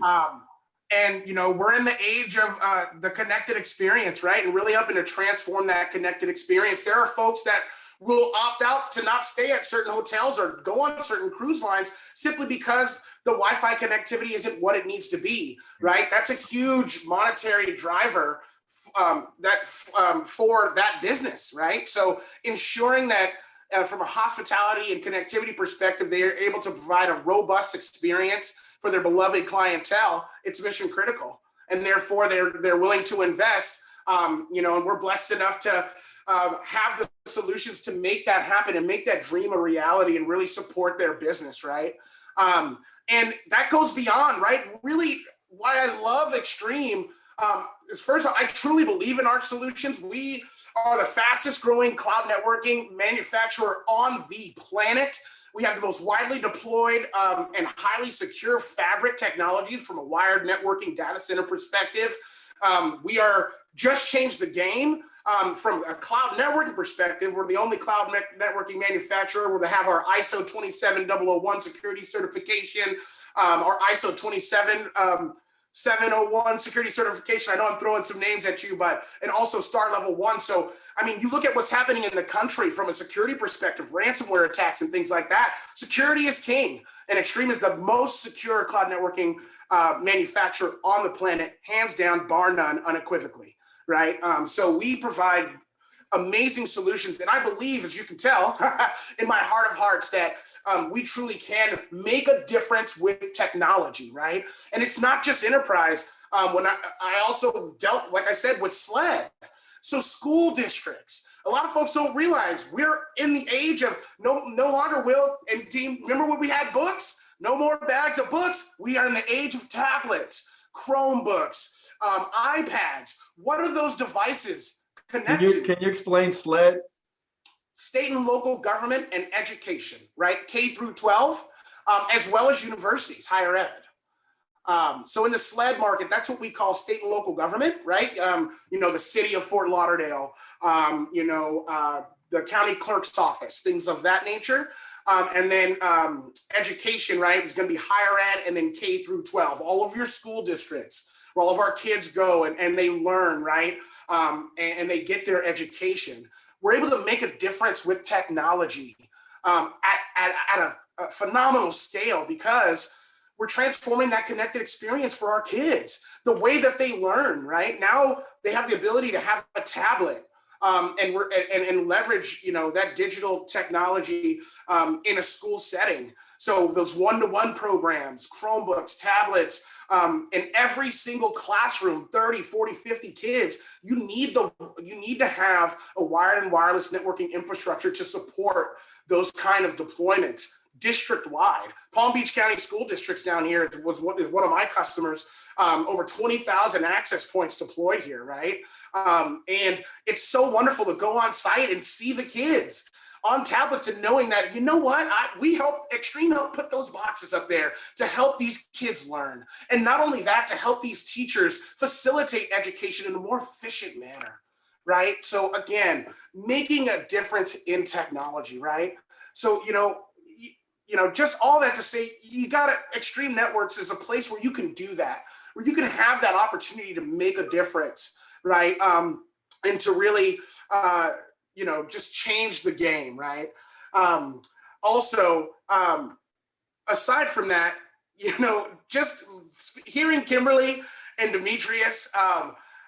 And we're in the age of the connected experience, right? And really helping to transform that connected experience. There are folks that will opt out to not stay at certain hotels or go on certain cruise lines simply because the Wi-Fi connectivity isn't what it needs to be, right? That's a huge monetary driver for that business, right? So ensuring that from a hospitality and connectivity perspective, they are able to provide a robust experience for their beloved clientele. It's mission critical, and therefore they're willing to invest. And we're blessed enough to have the solutions to make that happen and make that dream a reality and really support their business, right? And that goes beyond, right? Really, why I love Extreme is first, I truly believe in our solutions. We are the fastest growing cloud networking manufacturer on the planet. We have the most widely deployed and highly secure fabric technologies from a wired networking data center perspective. We are just changed the game from a cloud networking perspective. We're the only cloud networking manufacturer where they have our ISO 27001 security certification, our ISO 27701 security certification. I know I'm throwing some names at you, and also Star Level 1. So, I mean, you look at what's happening in the country from a security perspective, ransomware attacks and things like that. Security is king, and Extreme is the most secure cloud networking manufacturer on the planet, hands down, bar none, unequivocally, right? So we provide amazing solutions. And I believe, as you can tell, in my heart of hearts, that we truly can make a difference with technology, right? And it's not just enterprise. When I also dealt, like I said, with SLED. So school districts, a lot of folks don't realize we're in the age of no longer, Will and team, remember when we had books? No more bags of books. We are in the age of tablets, Chromebooks, iPads. What are those devices connected to? Can you explain SLED? State and local government and education, right? K through 12, as well as universities, higher ed. So in the SLED market, that's what we call state and local government, right? The city of Fort Lauderdale, the county clerk's office, things of that nature. And then education, right, is going to be higher ed and then K through 12, all of your school districts where all of our kids go and they learn, right, and they get their education. We're able to make a difference with technology at a phenomenal scale because we're transforming that connected experience for our kids, the way that they learn, right? Now they have the ability to have a tablet. And leverage, that digital technology in a school setting. So those one-to-one programs, Chromebooks, tablets, in every single classroom, 30, 40, 50 kids, you need to have a wired and wireless networking infrastructure to support those kind of deployments district-wide. Palm Beach County School Districts down here is one of my customers. Over 20,000 access points deployed here, right? And it's so wonderful to go on site and see the kids on tablets and knowing that, you know what, Extreme help put those boxes up there to help these kids learn. And not only that, to help these teachers facilitate education in a more efficient manner, right? So again, making a difference in technology, right? So, just all that to say, Extreme Networks is a place where you can do that, where you can have that opportunity to make a difference, right? And to really, just change the game, right? Also, aside from that, just hearing Kimberly and Demetrius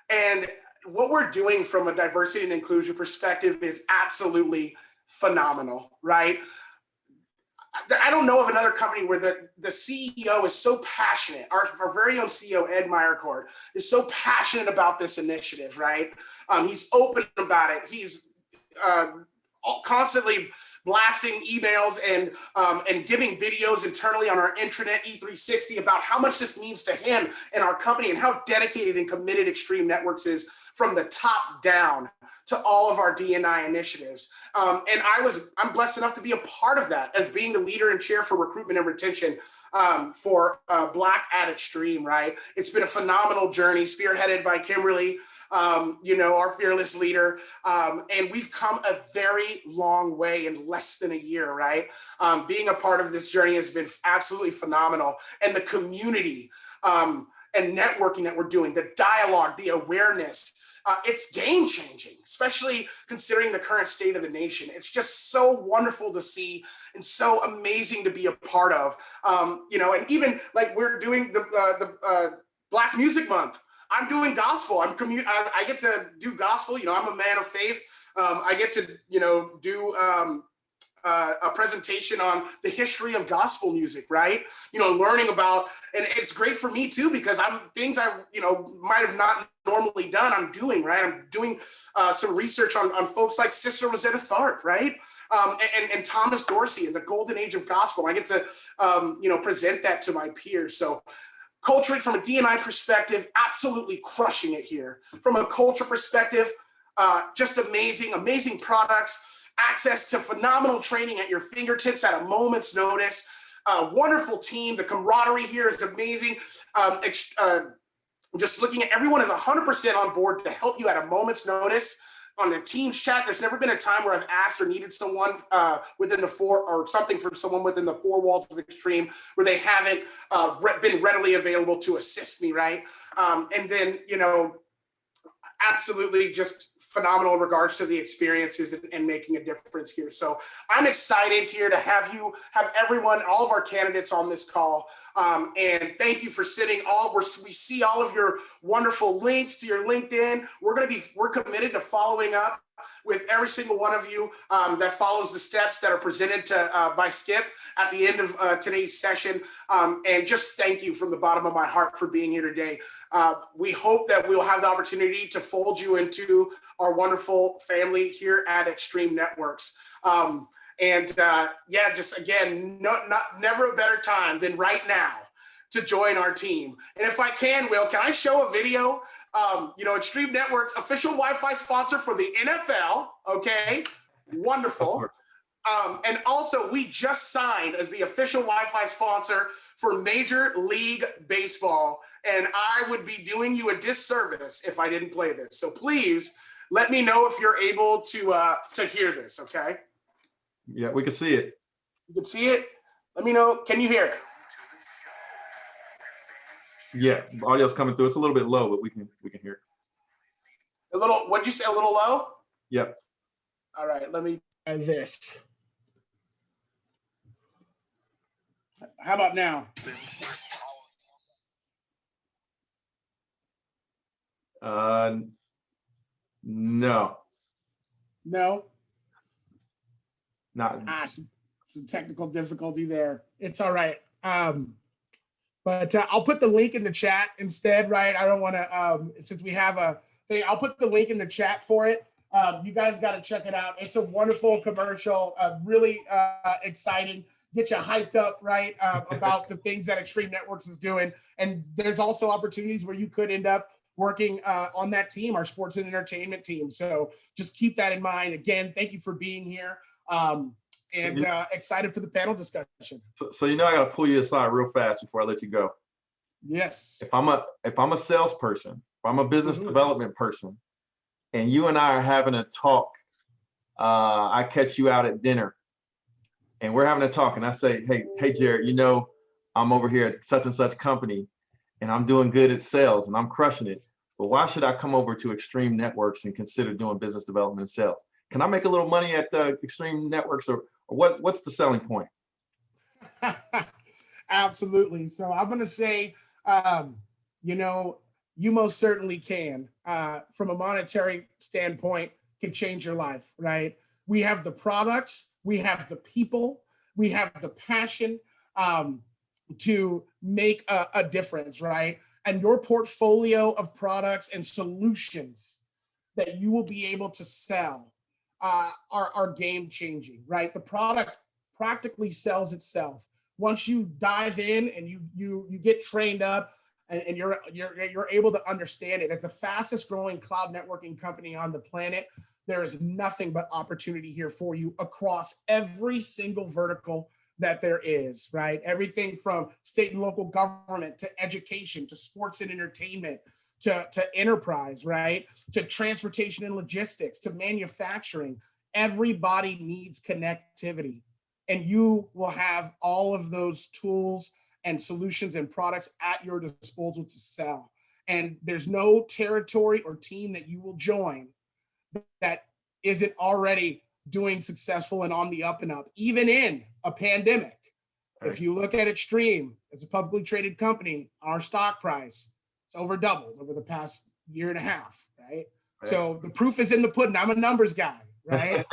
and what we're doing from a diversity and inclusion perspective is absolutely phenomenal, right? I don't know of another company where the CEO is so passionate. Our very own CEO, Ed Meyercord, is so passionate about this initiative, right? He's open about it. He's constantly blasting emails and giving videos internally on our intranet E360 about how much this means to him and our company and how dedicated and committed Extreme Networks is from the top down to all of our D&I initiatives. And I'm blessed enough to be a part of that as being the leader and chair for recruitment and retention for Black at Extreme, right? It's been a phenomenal journey spearheaded by Kimberly, our fearless leader. And we've come a very long way in less than a year, right? Being a part of this journey has been absolutely phenomenal. And the community and networking that we're doing, the dialogue, the awareness, it's game changing, especially considering the current state of the nation. It's just so wonderful to see and so amazing to be a part of, and even like we're doing the Black Music Month. I'm doing gospel. I get to do gospel. I'm a man of faith. I get to, do a presentation on the history of gospel music, right? Learning about, and it's great for me too, because things I might have not normally done, I'm doing, right? I'm doing some research on folks like Sister Rosetta Tharpe, right? And Thomas Dorsey and the golden age of gospel. I get to, present that to my peers. So Culturally, from a D&I perspective, absolutely crushing it here. From a culture perspective, just amazing products, access to phenomenal training at your fingertips at a moment's notice. Wonderful team. The camaraderie here is amazing. Just looking at everyone is 100% on board to help you at a moment's notice. On the Teams chat, there's never been a time where I've asked or needed someone within the something from someone within the four walls of Extreme where they haven't been readily available to assist me, right? And then, absolutely just phenomenal in regards to the experiences and making a difference here. So I'm excited here to have everyone, all of our candidates on this call. And thank you for sitting we see all of your wonderful links to your LinkedIn. We're committed to following up with every single one of you that follows the steps that are presented by Skip at the end of today's session. And just thank you from the bottom of my heart for being here today. We hope that we'll have the opportunity to fold you into our wonderful family here at Extreme Networks. Just again, never a better time than right now to join our team. And if I can, Will, can I show a video? Extreme Networks, official Wi-Fi sponsor for the NFL. Okay, wonderful. And also, we just signed as the official Wi-Fi sponsor for Major League Baseball. And I would be doing you a disservice if I didn't play this. So please let me know if you're able to hear this, okay? Yeah, we can see it. You can see it? Let me know. Can you hear it? Yeah, audio's coming through. It's a little bit low, but we can hear it. A little, what'd you say, a little low? Yep. All right, let me. And this. How about now? No. No? Not. Some technical difficulty there. It's all right. But I'll put the link in the chat instead, right? I don't want to, since we have a thing, I'll put the link in the chat for it. You guys got to check it out. It's a wonderful commercial, really exciting, get you hyped up, right, about the things that Extreme Networks is doing. And there's also opportunities where you could end up working on that team, our sports and entertainment team. So just keep that in mind. Again, thank you for being here. And excited for the panel discussion. So I got to pull you aside real fast before I let you go. Yes. If I'm a salesperson, if I'm a business development person, and you and I are having a talk, I catch you out at dinner, and we're having a talk, and I say, hey, Jared, I'm over here at such and such company, and I'm doing good at sales, and I'm crushing it. But why should I come over to Extreme Networks and consider doing business development and sales? Can I make a little money at Extreme Networks, or what's the selling point? Absolutely. So I'm going to say, you most certainly can, from a monetary standpoint, can change your life, right? We have the products, we have the people, we have the passion to make a difference, right? And your portfolio of products and solutions that you will be able to sell are game changing, right? The product practically sells itself. Once you dive in and you get trained up and you're able to understand it. As the fastest growing cloud networking company on the planet, there is nothing but opportunity here for you across every single vertical that there is, right? Everything from state and local government to education to sports and entertainment to enterprise, right? To transportation and logistics, to manufacturing. Everybody needs connectivity, and you will have all of those tools and solutions and products at your disposal to sell. And there's no territory or team that you will join that isn't already doing successful and on the up and up, even in a pandemic. If you look at Extreme, it's a publicly traded company, our stock price, it's over doubled over the past year and a half, right? So the proof is in the pudding. I'm a numbers guy, right?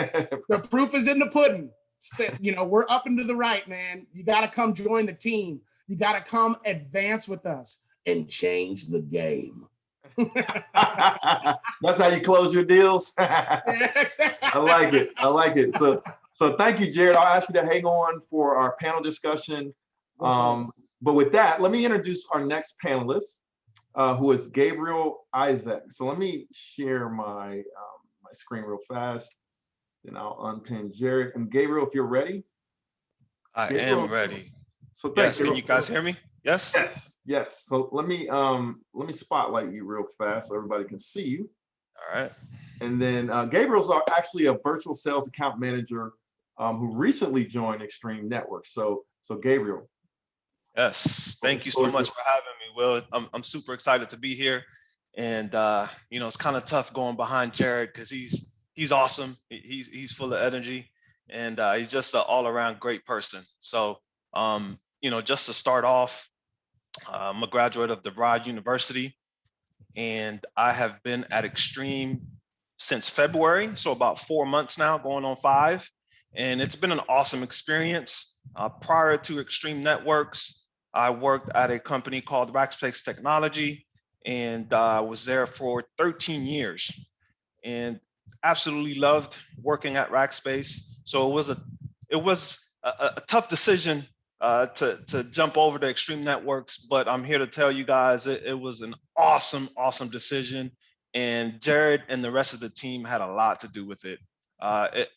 The proof is in the pudding. So, we're up and to the right, man. You got to come join the team. You got to come advance with us and change the game. That's how you close your deals. I like it. So thank you, Jared. I'll ask you to hang on for our panel discussion. But with that, let me introduce our next panelist, who is Gabriel Isaac. So let me share my my screen real fast, then I'll unpin Jared. And Gabriel, if you're ready. I Gabriel, am ready. So thanks. Yes, can you guys hear me? Yes? Yes, yes. So let me spotlight you real fast so everybody can see you. All right. And then Gabriel's actually a virtual sales account manager who recently joined Extreme Network. So Gabriel. Yes, thank you so much for having me, Will. I'm super excited to be here. And you know, it's kind of tough going behind Jared because he's awesome. He's full of energy, and he's just an all-around great person. So you know, just to start off, I'm a graduate of DeVry University, and I have been at Extreme since February, so about 4 months now, going on 5. And it's been an awesome experience. Prior to Extreme Networks, I worked at a company called Rackspace Technology, and was there for 13 years, and absolutely loved working at Rackspace. So it was a tough decision to jump over to Extreme Networks, but I'm here to tell you guys it was an awesome decision, and Jared and the rest of the team had a lot to do with it.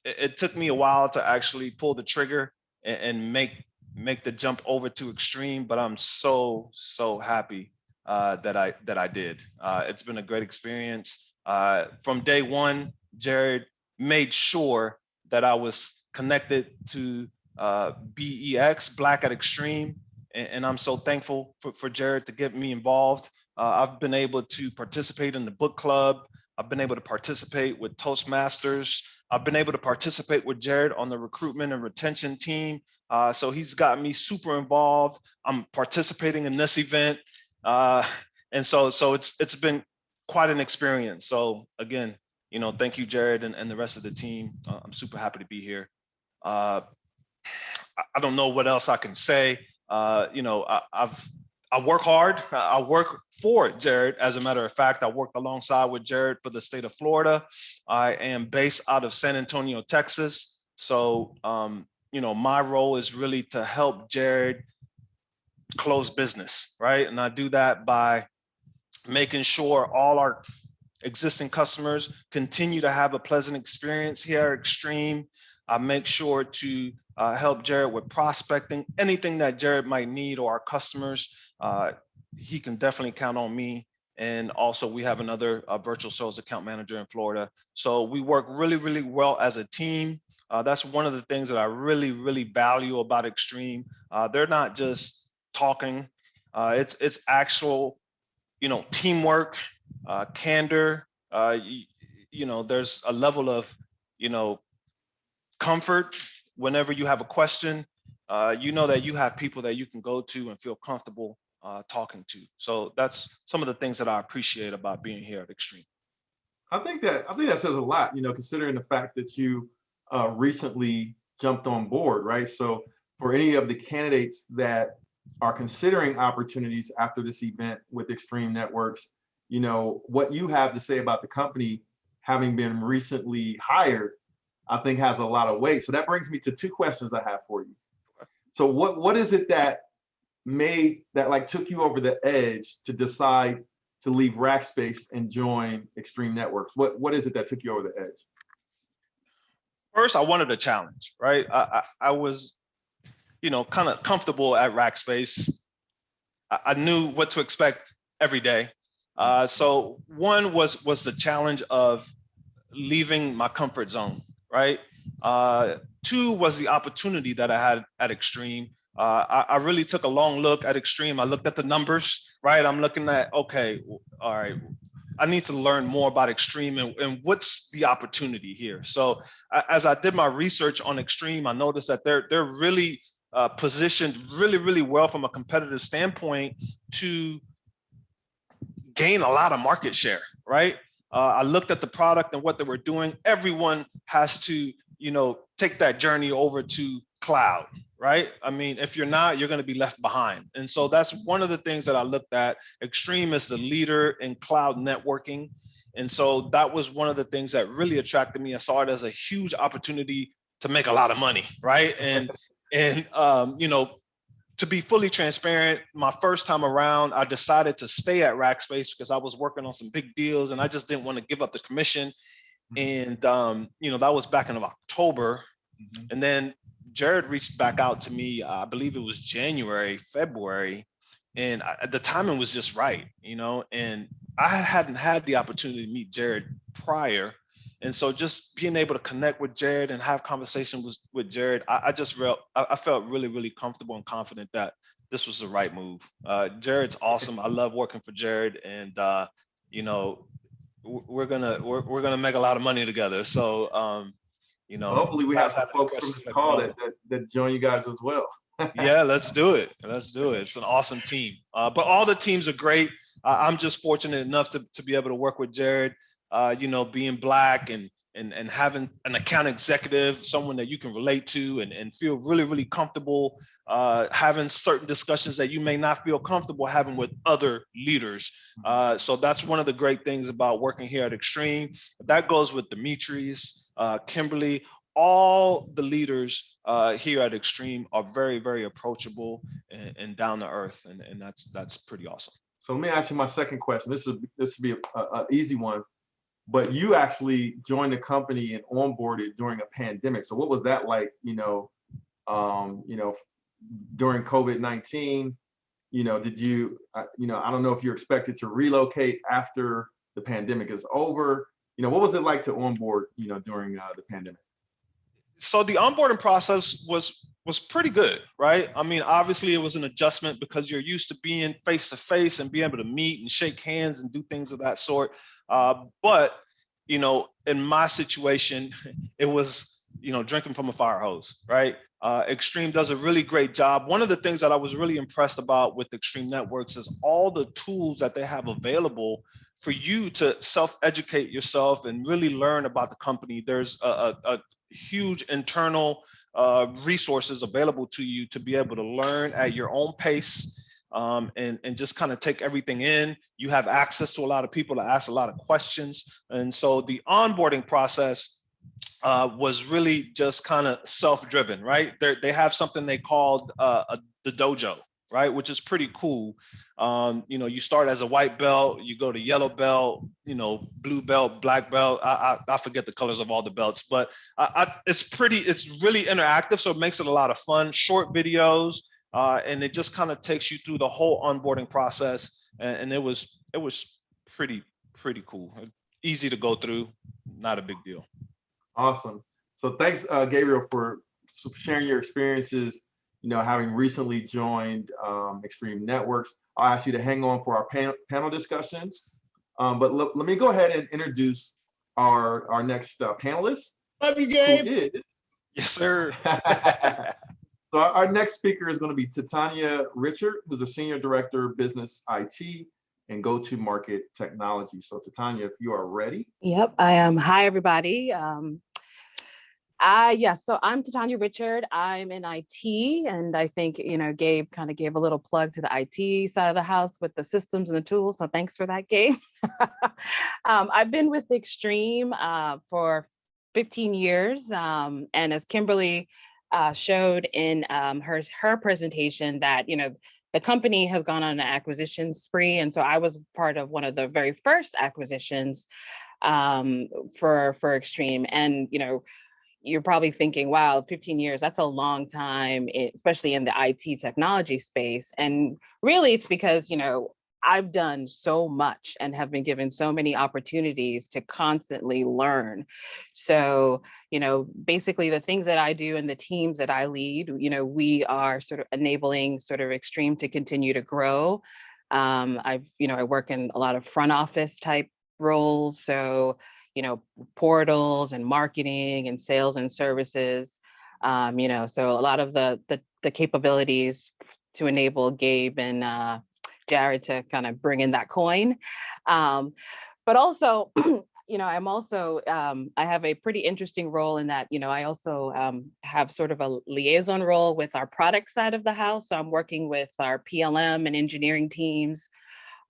It took me a while to actually pull the trigger and make the jump over to Extreme, but I'm so happy that I did. It's been a great experience. From day one, Jared made sure that I was connected to BEX, Black at Extreme, and I'm so thankful for Jared to get me involved. I've been able to participate in the book club. I've been able to participate with Toastmasters. I've been able to participate with Jared on the recruitment and retention team. So he's got me super involved. I'm participating in this event. And so it's been quite an experience. So again, you know, thank you, Jared, and the rest of the team. I'm super happy to be here. I don't know what else I can say. You know, I work hard. I work for Jared. As a matter of fact, I worked alongside with Jared for the state of Florida. I am based out of San Antonio, Texas. So, you know, my role is really to help Jared close business, right? And I do that by making sure all our existing customers continue to have a pleasant experience here at Extreme. I make sure to help Jared with prospecting, anything that Jared might need, or our customers. He can definitely count on me. And also we have another virtual sales account manager in Florida. So we work really well as a team. That's one of the things that I really value about Extreme. They're not just talking. It's actual, you know, teamwork, candor. You know, there's a level of, you know, comfort whenever you have a question. You know that you have people that you can go to and feel comfortable talking to. So that's some of the things that I appreciate about being here at Extreme. I think that says a lot, you know, considering the fact that you recently jumped on board, right? So for any of the candidates that are considering opportunities after this event with Extreme Networks, you know, what you have to say about the company having been recently hired, I think has a lot of weight. So that brings me to 2 questions I have for you. So what is it that took you over the edge to decide to leave Rackspace and join Extreme Networks? What is it that took you over the edge? First, I wanted a challenge, right? I was, you know, kind of comfortable at Rackspace. I knew what to expect every day. So one was the challenge of leaving my comfort zone, right? 2 was the opportunity that I had at Extreme. I really took a long look at Extreme. I looked at the numbers, right? I'm looking at, okay, all right, I need to learn more about Extreme and what's the opportunity here. So as I did my research on Extreme, I noticed that they're really positioned really well from a competitive standpoint to gain a lot of market share, right? I looked at the product and what they were doing. Everyone has to, you know, take that journey over to cloud, right? I mean, if you're not, you're going to be left behind. And so that's one of the things that I looked at. Extreme is the leader in cloud networking. And so that was one of the things that really attracted me. I saw it as a huge opportunity to make a lot of money, right? And you know, to be fully transparent, my first time around, I decided to stay at Rackspace because I was working on some big deals and I just didn't want to give up the commission. And, you know, that was back in October. And then Jared reached back out to me, I believe it was January, February, and the timing was just right, you know, and I hadn't had the opportunity to meet Jared prior. And so just being able to connect with Jared and have conversations with Jared, I felt really, really comfortable and confident that this was the right move. Jared's awesome. I love working for Jared, and you know, we're gonna make a lot of money together. So you know, hopefully we have some folks from this call that join you guys as well. Yeah, let's do it. Let's do it. It's an awesome team. But all the teams are great. I'm just fortunate enough to be able to work with Jared. You know, being Black and having an account executive, someone that you can relate to and feel really, really comfortable having certain discussions that you may not feel comfortable having with other leaders. So that's one of the great things about working here at Extreme. That goes with Demetrius, Kimberly. All the leaders here at Extreme are very, very approachable and down to earth, and that's pretty awesome. So let me ask you my second question. This would be an easy one. But you actually joined the company and onboarded during a pandemic. So what was that like, you know, during COVID-19? You know, did you, you know, I don't know if you're expected to relocate after the pandemic is over. You know, what was it like to onboard, you know, during the pandemic? So the onboarding process was pretty good, right? I mean, obviously it was an adjustment because you're used to being face to face and being able to meet and shake hands and do things of that sort. But, you know, in my situation, it was, you know, drinking from a fire hose, right? Extreme does a really great job. One of the things that I was really impressed about with Extreme Networks is all the tools that they have available for you to self-educate yourself and really learn about the company. There's a huge internal resources available to you to be able to learn at your own pace. And just kind of take everything in. You have access to a lot of people to ask a lot of questions. And so the onboarding process was really just kind of self-driven, right? They have something they called the dojo, right? Which is pretty cool. You know, you start as a white belt, you go to yellow belt, you know, blue belt, black belt. I forget the colors of all the belts, but it's really interactive. So it makes it a lot of fun, short videos. And it just kind of takes you through the whole onboarding process, and it was pretty cool, easy to go through, not a big deal. Awesome. So thanks, Gabriel, for sharing your experiences. You know, having recently joined Extreme Networks. I'll ask you to hang on for our panel discussions, but let me go ahead and introduce our next panelist. Love you, Gabe. Yes, sir. So our next speaker is going to be Titania Richard, who's a Senior Director of Business IT and Go-to-Market Technology. So Titania, if you are ready. Yep, I am. Hi, everybody. So I'm Titania Richard. I'm in IT, and I think, you know, Gabe kind of gave a little plug to the IT side of the house with the systems and the tools. So thanks for that, Gabe. I've been with Extreme for 15 years. And as Kimberly showed in her presentation, that, you know, the company has gone on an acquisition spree. And so I was part of one of the very first acquisitions for Extreme. And, you know, you're probably thinking, wow, 15 years, that's a long time, especially in the IT technology space. And really it's because, you know, I've done so much and have been given so many opportunities to constantly learn. So, you know, basically the things that I do and the teams that I lead, you know, we are sort of enabling sort of Extreme to continue to grow. I work in a lot of front office type roles. So, you know, portals and marketing and sales and services, you know, so a lot of the capabilities to enable Gabe and Jared to kind of bring in that coin. But also, you know, I'm also, I have a pretty interesting role in that, you know, I also have sort of a liaison role with our product side of the house. So I'm working with our PLM and engineering teams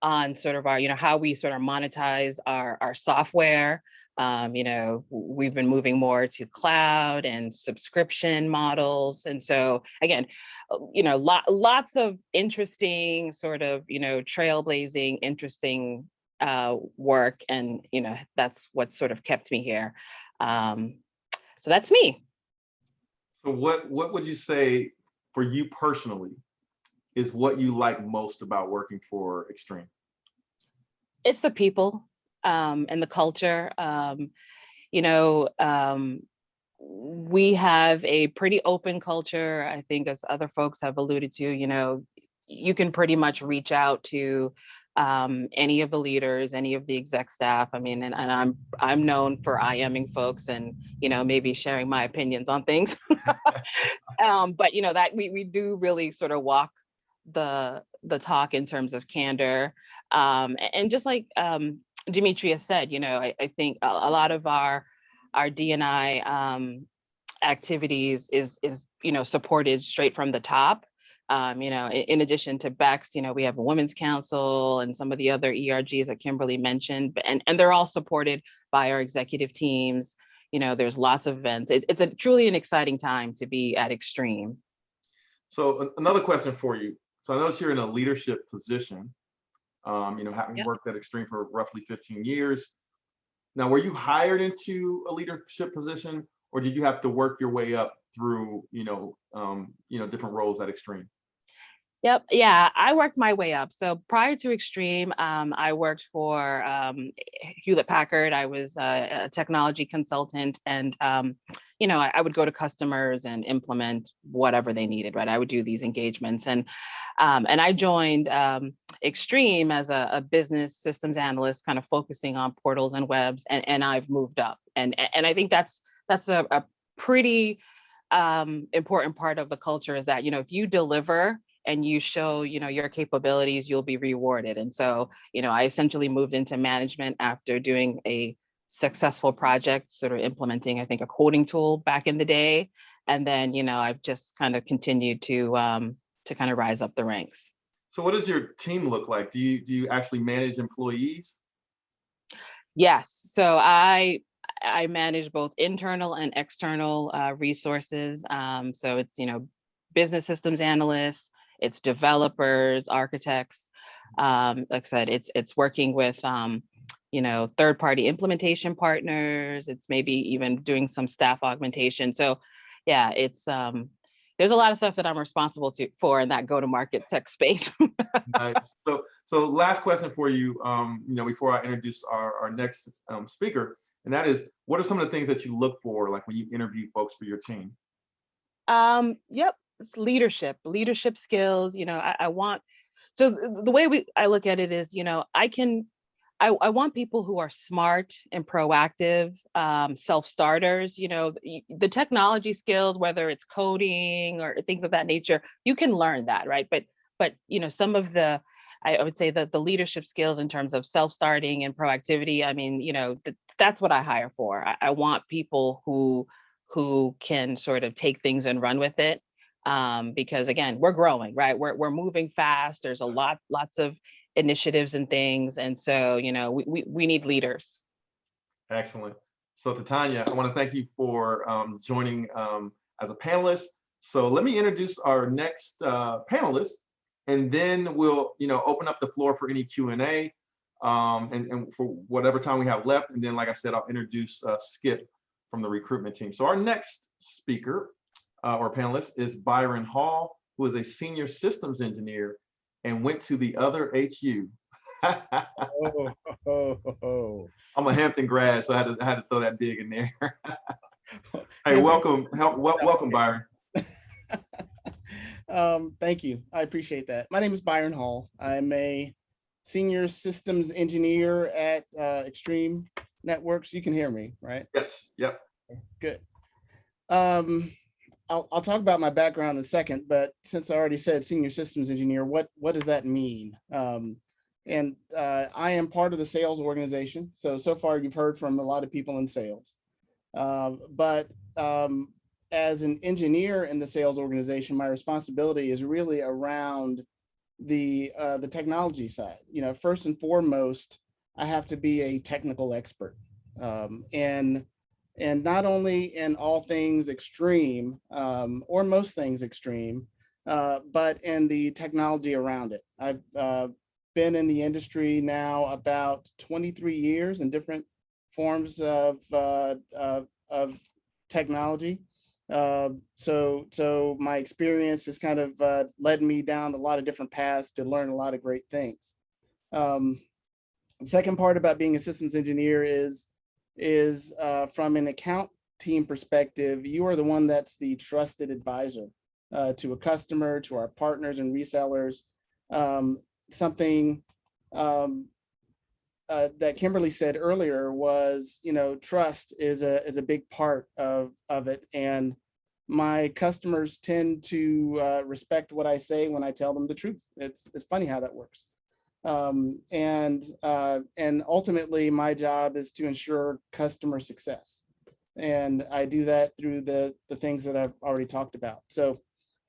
on sort of our, you know, how we sort of monetize our software. You know, we've been moving more to cloud and subscription models. And so again, lots of interesting sort of, trailblazing, interesting work. And, that's what sort of kept me here. So that's me. So what would you say for you personally is what you like most about working for Extreme? It's the people and the culture. We have a pretty open culture. I think, as other folks have alluded to, you can pretty much reach out to any of the leaders, any of the exec staff. I mean, and I'm known for IMing folks and, maybe sharing my opinions on things. But that we do really sort of walk the talk in terms of candor. And just like Demetria said, I think a lot of our D&I activities is supported straight from the top. In addition to BEX, we have a women's council and some of the other ERGs that Kimberly mentioned, and they're all supported by our executive teams. There's lots of events. It's a truly an exciting time to be at Extreme. So another question for you. So I notice you're in a leadership position, having worked at Extreme for roughly 15 years. Now, were you hired into a leadership position, or did you have to work your way up through, different roles at Extreme? Yep. Yeah, I worked my way up. So prior to Extreme, I worked for Hewlett Packard. I was a technology consultant, and I would go to customers and implement whatever they needed. Right, I would do these engagements, and I joined Extreme as a business systems analyst, kind of focusing on portals and webs, and I've moved up, and I think that's a pretty important part of the culture, is that if you deliver and you show your capabilities, you'll be rewarded. And so I essentially moved into management after doing a successful project, sort of implementing, I think, a coding tool back in the day, and then I've just kind of continued to kind of rise up the ranks. So what does your team look like? Do you actually manage employees? Yes. So I manage both internal and external resources. So it's business systems analysts, it's developers, architects. Like I said, it's working with third-party implementation partners. It's maybe even doing some staff augmentation. So yeah, it's there's a lot of stuff that I'm responsible for in that go-to-market tech space. Nice. So last question for you, before I introduce our next speaker, and that is, what are some of the things that you look for, like when you interview folks for your team? Yep, it's leadership skills. I want, so the way I look at it is, I want people who are smart and proactive, self-starters. The technology skills, whether it's coding or things of that nature, you can learn that, right? But some of the, I would say that the leadership skills in terms of self-starting and proactivity, I mean, that's what I hire for. I want people who can sort of take things and run with it. Because again, we're growing, right? We're moving fast. There's lots of initiatives and things. And so, we need leaders. Excellent. So Titania, I want to thank you for joining as a panelist. So let me introduce our next panelist, and then we'll, open up the floor for any Q&A and for whatever time we have left. And then, like I said, I'll introduce Skip from the recruitment team. So our next speaker or panelist is Byron Hall, who is a senior systems engineer and went to the other HU. I'm a Hampton grad, so I had to throw that dig in there. Hey, welcome, Byron. Thank you. I appreciate that. My name is Byron Hall. I'm a senior systems engineer at Extreme Networks. You can hear me, right? Yes. Yep. Good. I'll talk about my background in a second, but since I already said senior systems engineer, what does that mean? And I am part of the sales organization. So far you've heard from a lot of people in sales. But as an engineer in the sales organization, my responsibility is really around the technology side. First and foremost, I have to be a technical expert. And not only in all things Extreme, or most things Extreme, but in the technology around it. I've been in the industry now about 23 years in different forms of technology. So my experience has kind of led me down a lot of different paths to learn a lot of great things. The second part about being a systems engineer is from an account team perspective, you are the one that's the trusted advisor to a customer, to our partners and resellers. Something that Kimberly said earlier was, trust is a big part of it. And my customers tend to respect what I say when I tell them the truth. It's funny how that works. And ultimately my job is to ensure customer success. And I do that through the things that I've already talked about. So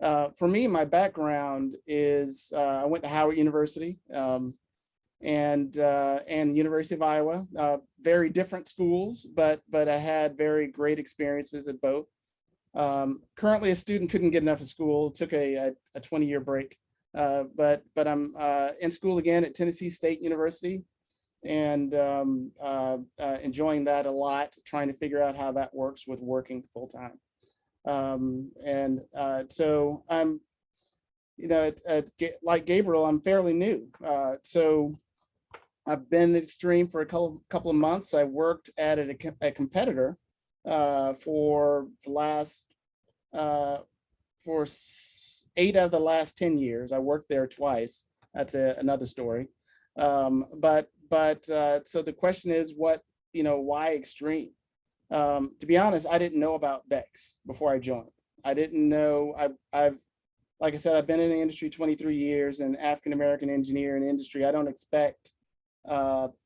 for me, my background is I went to Howard University and University of Iowa, very different schools, but I had very great experiences at both. Currently a student, couldn't get enough of school, took a 20-year break. But I'm in school again at Tennessee State University and enjoying that a lot, trying to figure out how that works with working full time. So I'm, like Gabriel, I'm fairly new. So I've been at Extreme for a couple of months. I worked at a competitor for the last, for 8 of the last 10 years. I worked there twice. That's another story. So the question is, why Extreme? To be honest, I didn't know about Bex before I joined. I didn't know. Like I said, I've been in the industry 23 years, and African-American engineer in industry. I don't expect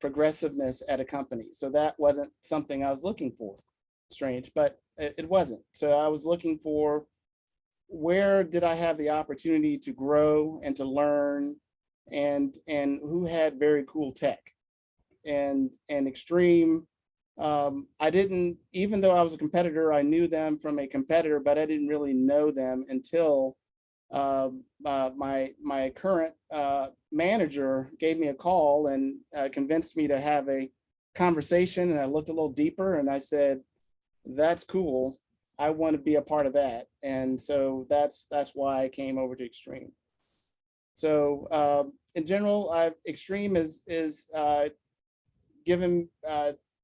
progressiveness at a company. So that wasn't something I was looking for. Strange, but it wasn't. So I was looking for, where did I have the opportunity to grow and to learn, and who had very cool tech, and Extreme. I didn't, even though I was a competitor, I knew them from a competitor, but I didn't really know them until my current manager gave me a call and convinced me to have a conversation. And I looked a little deeper and I said, that's cool. I want to be a part of that. And so that's why I came over to Extreme. So in general, Extreme is given,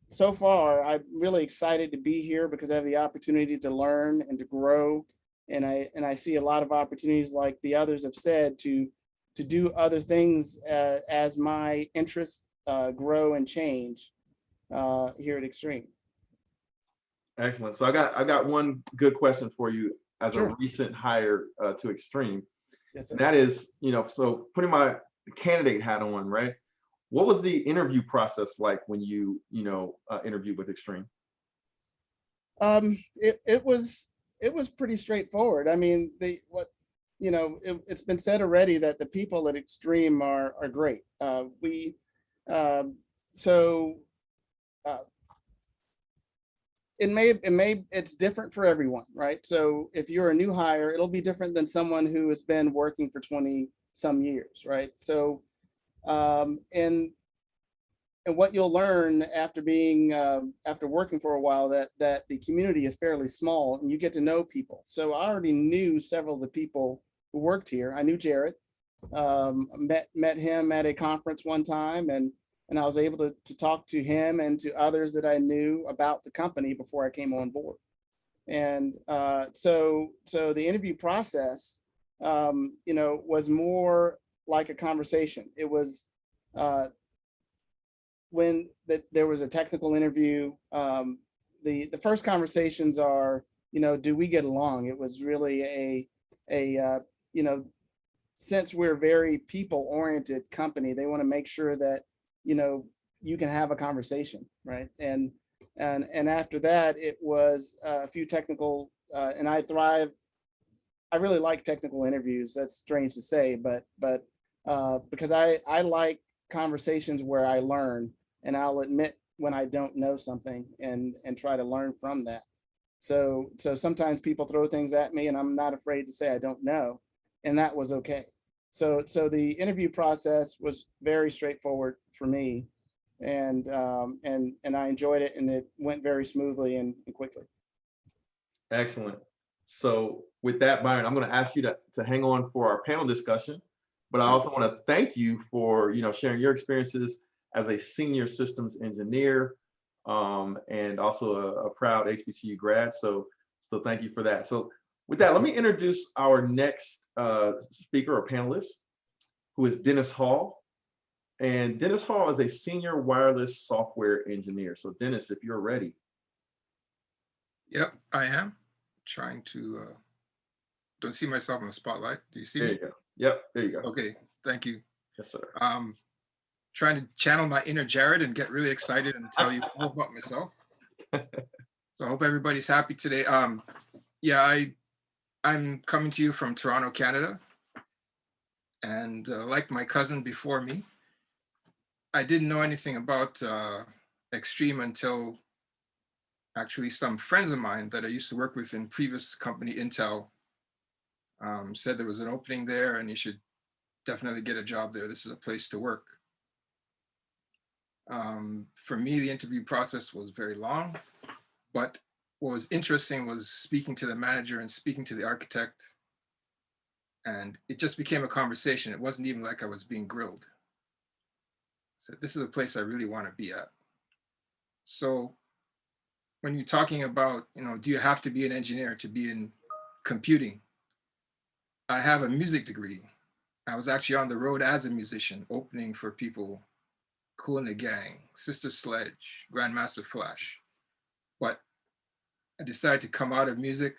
so far, I'm really excited to be here because I have the opportunity to learn and to grow. And I see a lot of opportunities, like the others have said, to do other things as my interests grow and change here at Extreme. Excellent. So I got one good question for you as Sure. a recent hire to Extreme. Yes, And that is, so putting my candidate hat on, right? What was the interview process like when you interviewed with Extreme? It was pretty straightforward. I mean, it's been said already that the people at Extreme are great. It's different for everyone, right? So if you're a new hire, it'll be different than someone who has been working for 20 some years, right? So and what you'll learn after working for a while, that the community is fairly small and you get to know people. So I already knew several of the people who worked here. I knew Jared, met him at a conference one time, and I was able to talk to him and to others that I knew about the company before I came on board. And so the interview process, was more like a conversation. It was when there was a technical interview. The first conversations are, do we get along? It was really since we're a very people-oriented company, they want to make sure that you can have a conversation, right? And after that, it was a few technical, and I really like technical interviews. That's strange to say, but because I like conversations where I learn, and I'll admit when I don't know something and try to learn from that. So sometimes people throw things at me and I'm not afraid to say I don't know. and that was okay. So the interview process was very straightforward for me, and I enjoyed it, and it went very smoothly and quickly. Excellent. So with that, Byron, I'm going to ask you to hang on for our panel discussion, but I Sure. also want to thank you for sharing your experiences as a senior systems engineer, and also a proud HBCU grad. So thank you for that. So with that, let me introduce our next speaker or panelist, who is Dennis Hall. And Dennis Hall is a senior wireless software engineer. So Dennis, if you're ready. Yep, I am trying to, don't see myself in the spotlight. Do you see There me? you go. Yep, there you go. Okay, thank you. Yes, sir. Trying to channel my inner Jared and get really excited and tell you all about myself. So I hope everybody's happy today. Yeah, I'm coming to you from Toronto, Canada. And like my cousin before me, I didn't know anything about Extreme until actually some friends of mine that I used to work with in previous company, Intel, said there was an opening there and you should definitely get a job there. This is a place to work. For me, the interview process was very long, but what was interesting was speaking to the manager and speaking to the architect. And it just became a conversation. It wasn't even like I was being grilled. So this is a place I really want to be at. So when you're talking about, do you have to be an engineer to be in computing? I have a music degree. I was actually on the road as a musician, opening for people, Kool and the Gang, Sister Sledge, Grandmaster Flash. But I decided to come out of music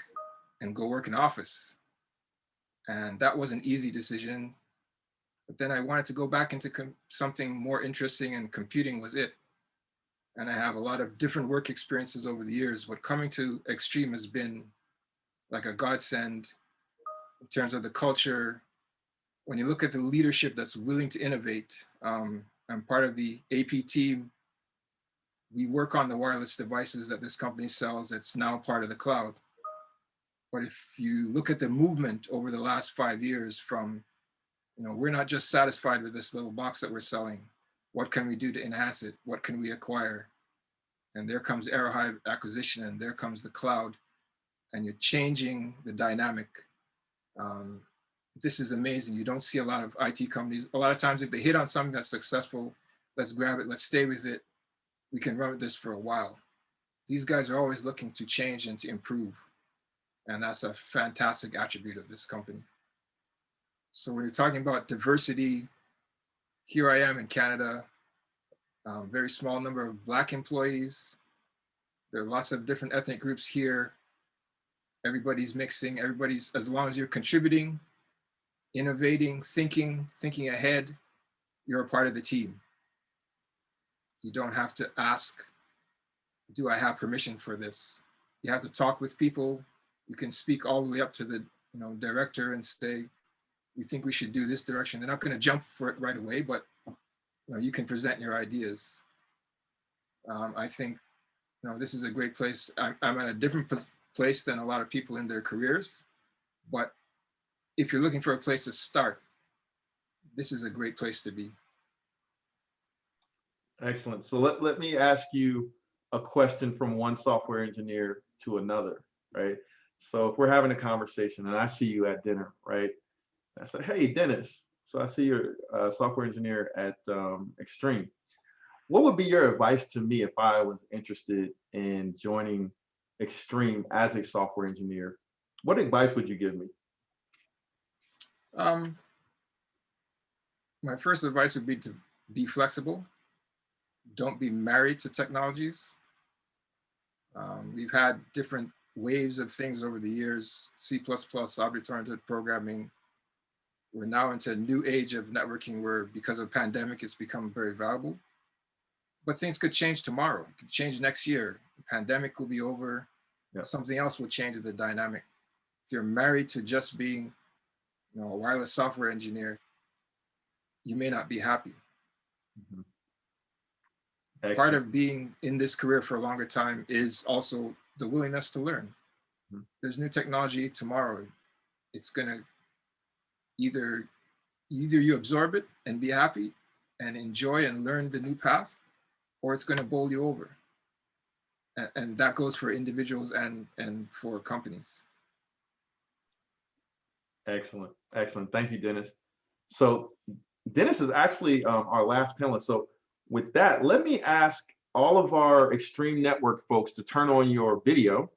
and go work in office. And that was an easy decision. But then I wanted to go back into something more interesting, and computing was it. And I have a lot of different work experiences over the years, but coming to Extreme has been like a godsend in terms of the culture. When you look at the leadership that's willing to innovate, I'm part of the AP team. We work on the wireless devices that this company sells that's now part of the cloud. But if you look at the movement over the last 5 years from, we're not just satisfied with this little box that we're selling. What can we do to enhance it? What can we acquire? And there comes Aerohive acquisition, and there comes the cloud, and you're changing the dynamic. This is amazing. You don't see a lot of IT companies. A lot of times if they hit on something that's successful, let's grab it, let's stay with it. We can run with this for a while. These guys are always looking to change and to improve. And that's a fantastic attribute of this company. So when you're talking about diversity, here I am in Canada, very small number of Black employees. There are lots of different ethnic groups here. Everybody's mixing, as long as you're contributing, innovating, thinking ahead, you're a part of the team. You don't have to ask, do I have permission for this? You have to talk with people. You can speak all the way up to the director and say, we think we should do this direction. They're not going to jump for it right away, but you can present your ideas. I think this is a great place. I'm at a different place than a lot of people in their careers, but if you're looking for a place to start, this is a great place to be. Excellent. So let me ask you a question from one software engineer to another, right? So if we're having a conversation and I see you at dinner, right? I say, hey, Dennis, so I see you're a software engineer at Extreme. What would be your advice to me if I was interested in joining Extreme as a software engineer? What advice would you give me? My first advice would be to be flexible. Don't be married to technologies. We've had different waves of things over the years, C++, object-oriented programming. We're now into a new age of networking where, because of pandemic, it's become very valuable. But things could change tomorrow. It could change next year. The pandemic will be over. Yep. Something else will change the dynamic. If you're married to just being a wireless software engineer, you may not be happy. Mm-hmm. Part of being in this career for a longer time is also the willingness to learn. Mm-hmm. There's new technology tomorrow. It's going to either you absorb it and be happy and enjoy and learn the new path, or it's going to bowl you over. And that goes for individuals and for companies. Excellent, excellent. Thank you, Dennis. So Dennis is actually our last panelist. So with that, let me ask all of our Extreme Network folks to turn on your video.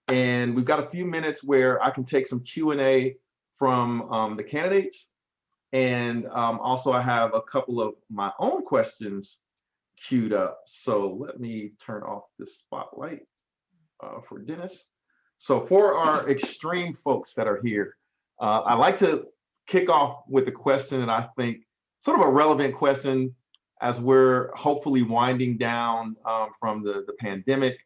And we've got a few minutes where I can take some Q&A from the candidates. And also I have a couple of my own questions queued up. So let me turn off this spotlight for Dennis. So for our Extreme folks that are here, I'd like to kick off with a question that I think sort of a relevant question as we're hopefully winding down from the pandemic.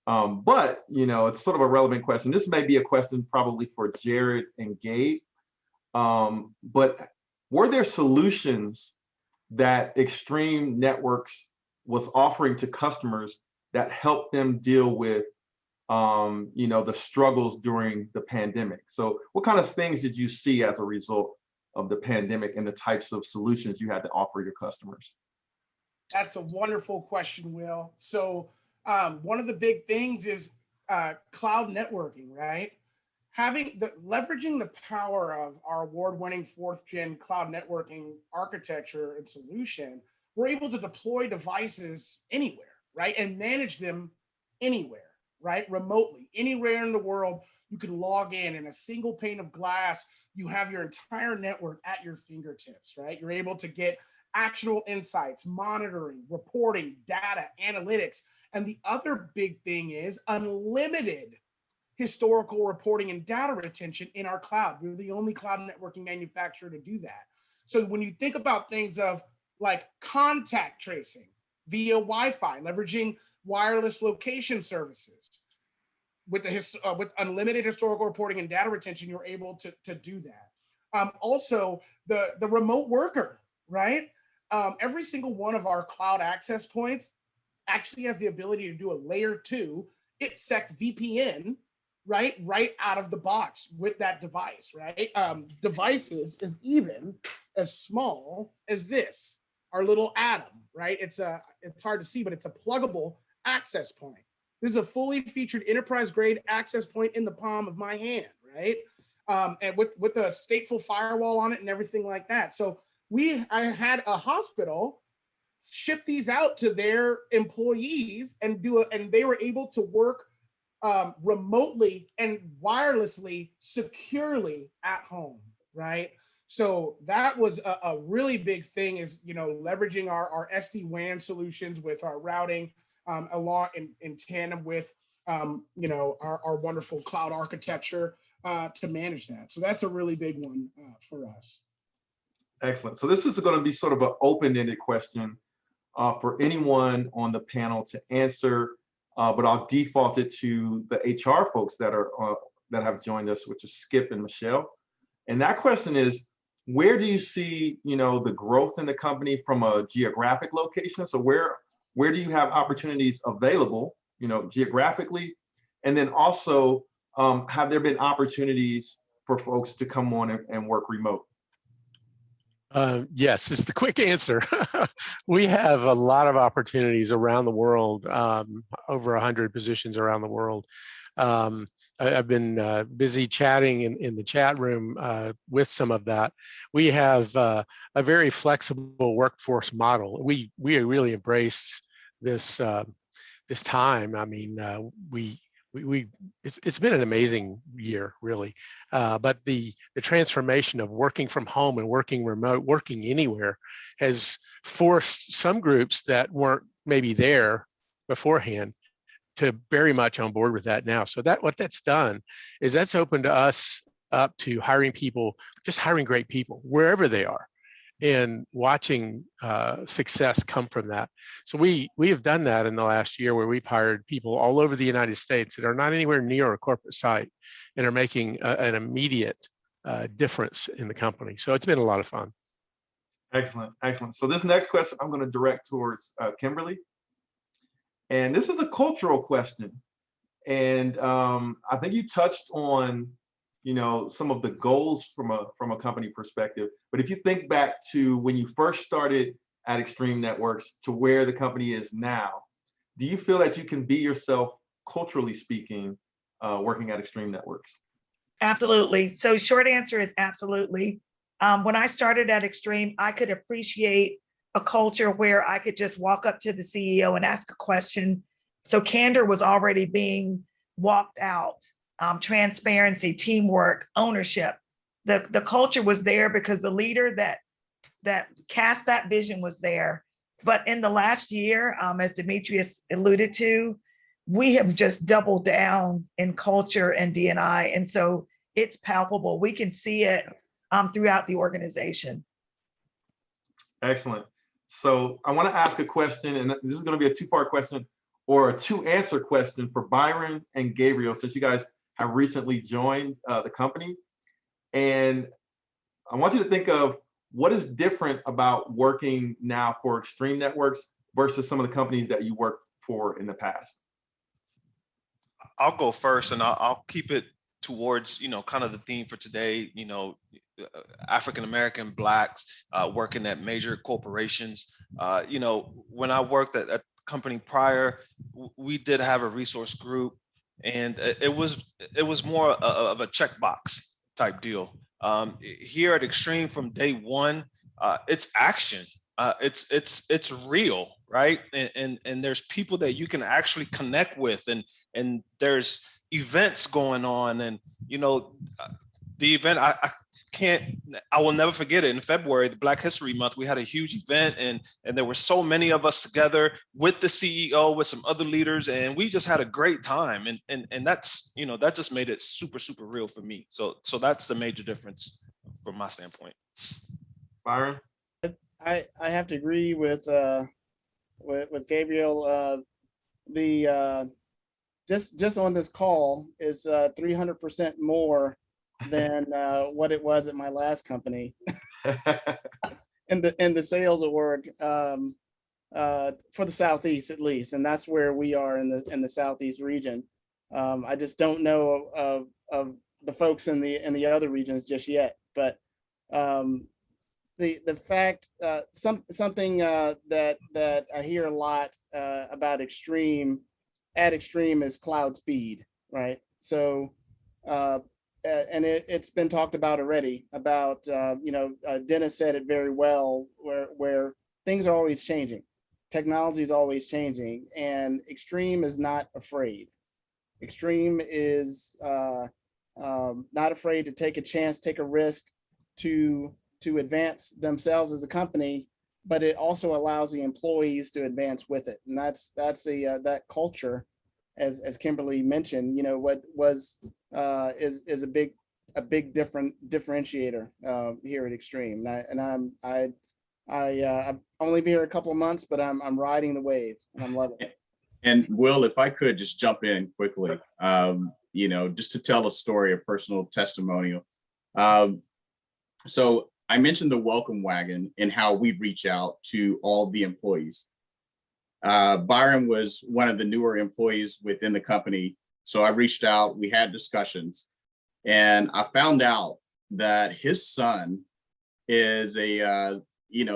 But, you know, it's sort of a relevant question. This may be a question probably for Jared and Gabe. But were there solutions that Extreme Networks was offering to customers that helped them deal with, you know, the struggles during the pandemic? So what kind of things did you see as a result of the pandemic and the types of solutions you had to offer your customers? That's a wonderful question, Will. So one of the big things is cloud networking, right? Leveraging the power of our award-winning 4th-gen cloud networking architecture and solution, we're able to deploy devices anywhere, right? And manage them anywhere, right? Remotely, anywhere in the world, you can log in a single pane of glass. You have your entire network at your fingertips, right? You're able to get actionable insights, monitoring, reporting, data, analytics. And the other big thing is unlimited historical reporting and data retention in our cloud. We're the only cloud networking manufacturer to do that. So when you think about things of like contact tracing via Wi-Fi, leveraging wireless location services, with unlimited historical reporting and data retention, you're able to do that. Also, the remote worker, right? Every single one of our cloud access points actually has the ability to do a layer 2 IPsec VPN, right out of the box with that device, right? Devices is even as small as this, our little atom, right? It's hard to see, but it's a pluggable access point. This is a fully featured enterprise-grade access point in the palm of my hand, right? And with a stateful firewall on it and everything like that. So I had a hospital ship these out to their employees and they were able to work remotely and wirelessly, securely at home, right? So that was a really big thing, is, you know, leveraging our SD-WAN solutions with our routing along in tandem with, you know, our wonderful cloud architecture to manage that. So that's a really big one for us. Excellent. So this is going to be sort of an open-ended question for anyone on the panel to answer, but I'll default it to the HR folks that have joined us, which is Skip and Michelle. And that question is, where do you see, you know, the growth in the company from a geographic location? So where do you have opportunities available, you know, geographically? And then also, have there been opportunities for folks to come on and work remote? Yes, it's the quick answer. We have a lot of opportunities around the world, over 100 positions around the world. I've been busy chatting in the chat room with some of that. We have a very flexible workforce model. We really embrace this this time. I mean, it's been an amazing year, really. But the transformation of working from home and working remote, working anywhere, has forced some groups that weren't maybe there beforehand to very much on board with that now. So what that's done is that's opened us up to hiring people, just hiring great people wherever they are, and watching success come from that. So we have done that in the last year, where we've hired people all over the United States that are not anywhere near a corporate site and are making an immediate difference in the company. So it's been a lot of fun. Excellent, excellent. So this next question I'm going to direct towards Kimberly. And this is a cultural question. And I think you touched on some of the goals from a company perspective. But if you think back to when you first started at Extreme Networks to where the company is now, do you feel that you can be yourself, culturally speaking, working at Extreme Networks? Absolutely. So short answer is absolutely. When I started at Extreme, I could appreciate a culture where I could just walk up to the CEO and ask a question. So candor was already being walked out. Transparency, teamwork, ownership. The culture was there because the leader that cast that vision was there. But in the last year, as Demetrius alluded to, we have just doubled down in culture and D&I. And so it's palpable. We can see it throughout the organization. Excellent. So I want to ask a question, and this is going to be a two-part question or a two-answer question for Byron and Gabriel, since you guys have recently joined the company. And I want you to think of what is different about working now for Extreme Networks versus some of the companies that you worked for in the past. I'll go first, and I'll keep it towards, kind of the theme for today, African-American Blacks working at major corporations. When I worked at a company prior, we did have a resource group, and it was more of a checkbox type deal. Here at Extreme, from day one, it's action. It's real, right? And there's people that you can actually connect with, and there's events going on, and the event I will never forget it. In February, the Black History Month, we had a huge event, and there were so many of us together with the CEO, with some other leaders, and we just had a great time. And that's, that just made it super, super real for me. So that's the major difference from my standpoint. Byron? I have to agree with Gabriel. Just on this call is 300% more than what it was at my last company in the sales org for the Southeast, at least, and that's where we are in the Southeast region. I just don't know of the folks in the other regions just yet, but the fact something that I hear a lot about Extreme is cloud speed, right? So and it's been talked about already about Dennis said it very well, where things are always changing, technology is always changing, and Extreme is not afraid. Extreme is not afraid to take a chance, take a risk to advance themselves as a company, but it also allows the employees to advance with it, and that's that culture, as Kimberly mentioned, what was is a big differentiator here at Extreme, I've only been here a couple of months, but I'm riding the wave and I'm loving it. And Will, if I could just jump in quickly, just to tell a story, a personal testimonial. So I mentioned the welcome wagon and how we reach out to all the employees. Byron was one of the newer employees within the company. So I reached out, we had discussions, and I found out that his son is a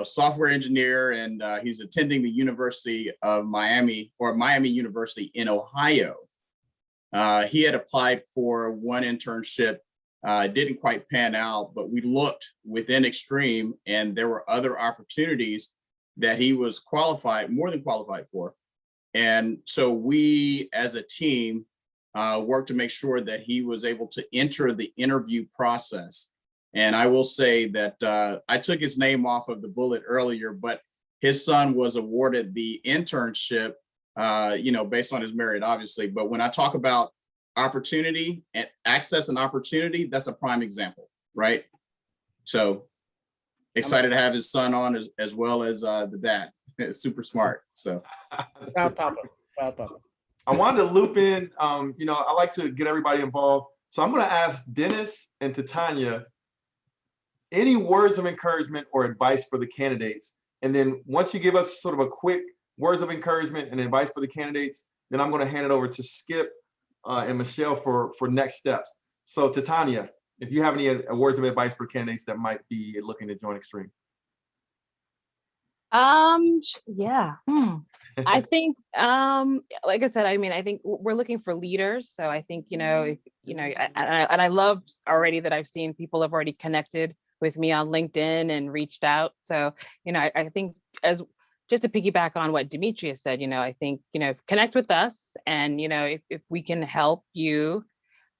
software engineer, and he's attending the University of Miami, or Miami University in Ohio. He had applied for one internship, didn't quite pan out, but we looked within Extreme, and there were other opportunities that he was more than qualified for. And so we, as a team, worked to make sure that he was able to enter the interview process. And I will say that I took his name off of the bullet earlier, but his son was awarded the internship, based on his merit, obviously. But when I talk about opportunity and access and opportunity, that's a prime example, right? So excited to have his son on as well as the dad. Super smart. So Proud Papa. I wanted to loop in, I like to get everybody involved. So I'm going to ask Dennis and Titania any words of encouragement or advice for the candidates. And then once you give us sort of a quick words of encouragement and advice for the candidates, then I'm going to hand it over to Skip and Michelle for next steps. So Titania, if you have any words of advice for candidates that might be looking to join Extreme. Yeah. I think, like I said, I mean, I think we're looking for leaders. So I think, and I love already that I've seen people have already connected with me on LinkedIn and reached out. So, I think as just to piggyback on what Demetrius said, I think, connect with us and, if we can help you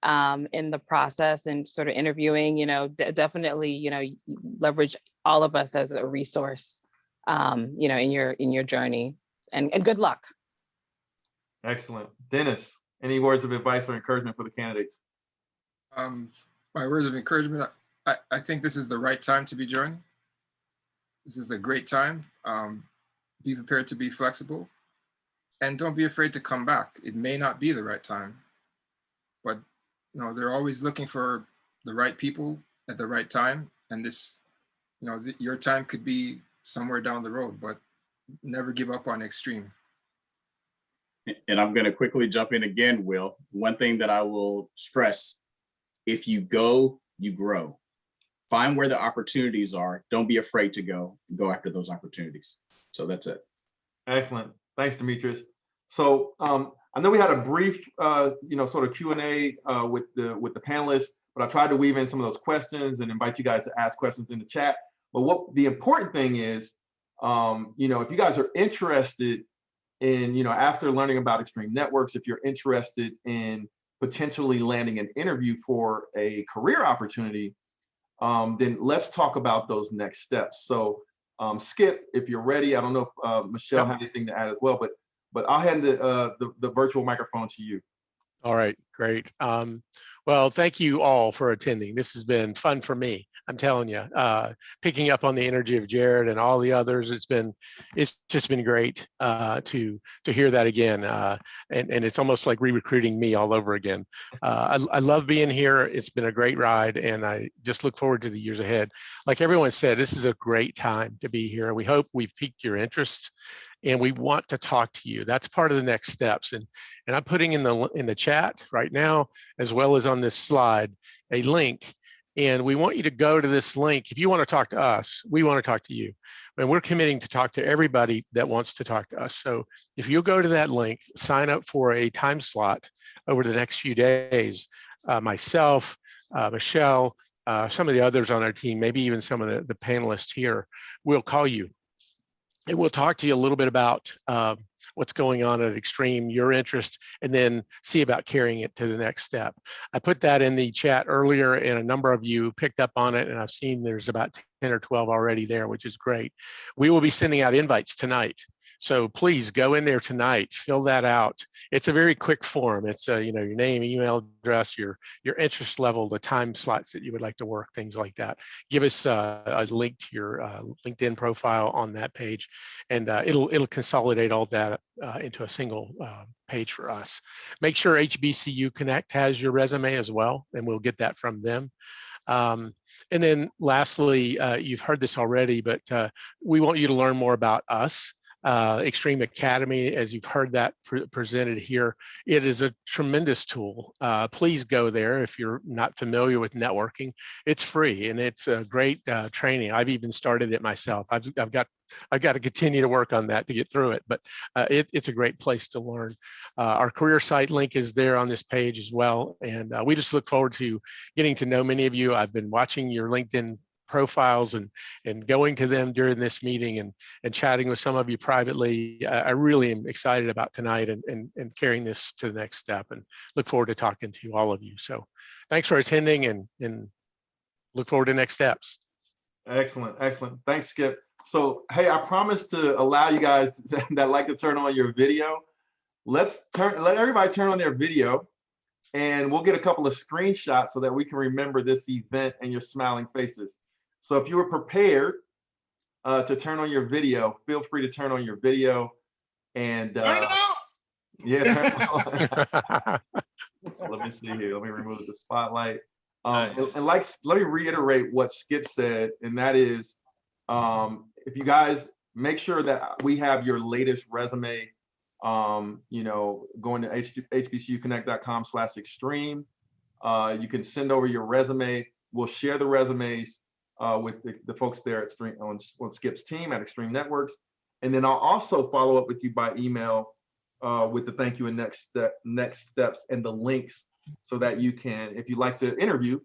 in the process and sort of interviewing, definitely, leverage all of us as a resource, in your journey and good luck. Excellent. Dennis, any words of advice or encouragement for the candidates? My words of encouragement, I think this is the right time to be joining. This is a great time. Be prepared to be flexible and don't be afraid to come back. It may not be the right time, but they're always looking for the right people at the right time. And this, your time could be somewhere down the road, but never give up on Extreme. And I'm going to quickly jump in again, Will. One thing that I will stress, if you go, you grow. Find where the opportunities are. Don't be afraid to go after those opportunities. So that's it. Excellent. Thanks, Demetrius. So I know we had a brief, sort of Q&A with the panelists, but I tried to weave in some of those questions and invite you guys to ask questions in the chat. But what the important thing is, if you guys are interested in, after learning about Extreme Networks, if you're interested in potentially landing an interview for a career opportunity, then let's talk about those next steps. So Skip, if you're ready, I don't know if Michelle had anything to add as well, but I'll hand the virtual microphone to you. All right, great. Well, thank you all for attending. This has been fun for me. I'm telling you, picking up on the energy of Jared and all the others, it's just been great to hear that again. And it's almost like re-recruiting me all over again. I love being here. It's been a great ride, and I just look forward to the years ahead. Like everyone said, this is a great time to be here. We hope we've piqued your interest, and we want to talk to you. That's part of the next steps. And I'm putting in the chat right now, as well as on this slide, a link. And we want you to go to this link. If you want to talk to us, we want to talk to you. And we're committing to talk to everybody that wants to talk to us. So if you'll go to that link, sign up for a time slot over the next few days, myself, Michelle, some of the others on our team, maybe even some of the panelists here, will call you. And we'll talk to you a little bit about what's going on at Extreme, your interest, and then see about carrying it to the next step. I put that in the chat earlier, and a number of you picked up on it, and I've seen there's about 10 or 12 already there, which is great. We will be sending out invites tonight. So please go in there tonight, fill that out. It's a very quick form. It's your name, email address, your interest level, the time slots that you would like to work, things like that. Give us a link to your LinkedIn profile on that page, and it'll consolidate all that into a single page for us. Make sure HBCU Connect has your resume as well, and we'll get that from them. And then lastly, you've heard this already, but we want you to learn more about us. Extreme Academy, as you've heard that presented here, it is a tremendous tool. Please go there if you're not familiar with networking. It's free and it's a great training. I've even started it myself. I've got to continue to work on that to get through it, but it's a great place to learn. Our career site link is there on this page as well, and we just look forward to getting to know many of you. I've been watching your LinkedIn profiles and going to them during this meeting and chatting with some of you privately. I really am excited about tonight and carrying this to the next step, and look forward to talking to all of you. So thanks for attending, and look forward to next steps. Excellent. Thanks, Skip. So, hey, I promised to allow you guys that like to turn on your video. Let everybody turn on their video, and we'll get a couple of screenshots so that we can remember this event and your smiling faces. So if you were prepared to turn on your video, feel free to turn on your video, and yeah, turn on. Let me see here. Let me remove the spotlight. And let me reiterate what Skip said, and that is, if you guys make sure that we have your latest resume, going to hbcuconnect.com/extreme. You can send over your resume. We'll share the resumes with the folks there at on Skip's team at Extreme Networks. And then I'll also follow up with you by email with the thank you and next steps and the links so that you can, if you'd like to interview,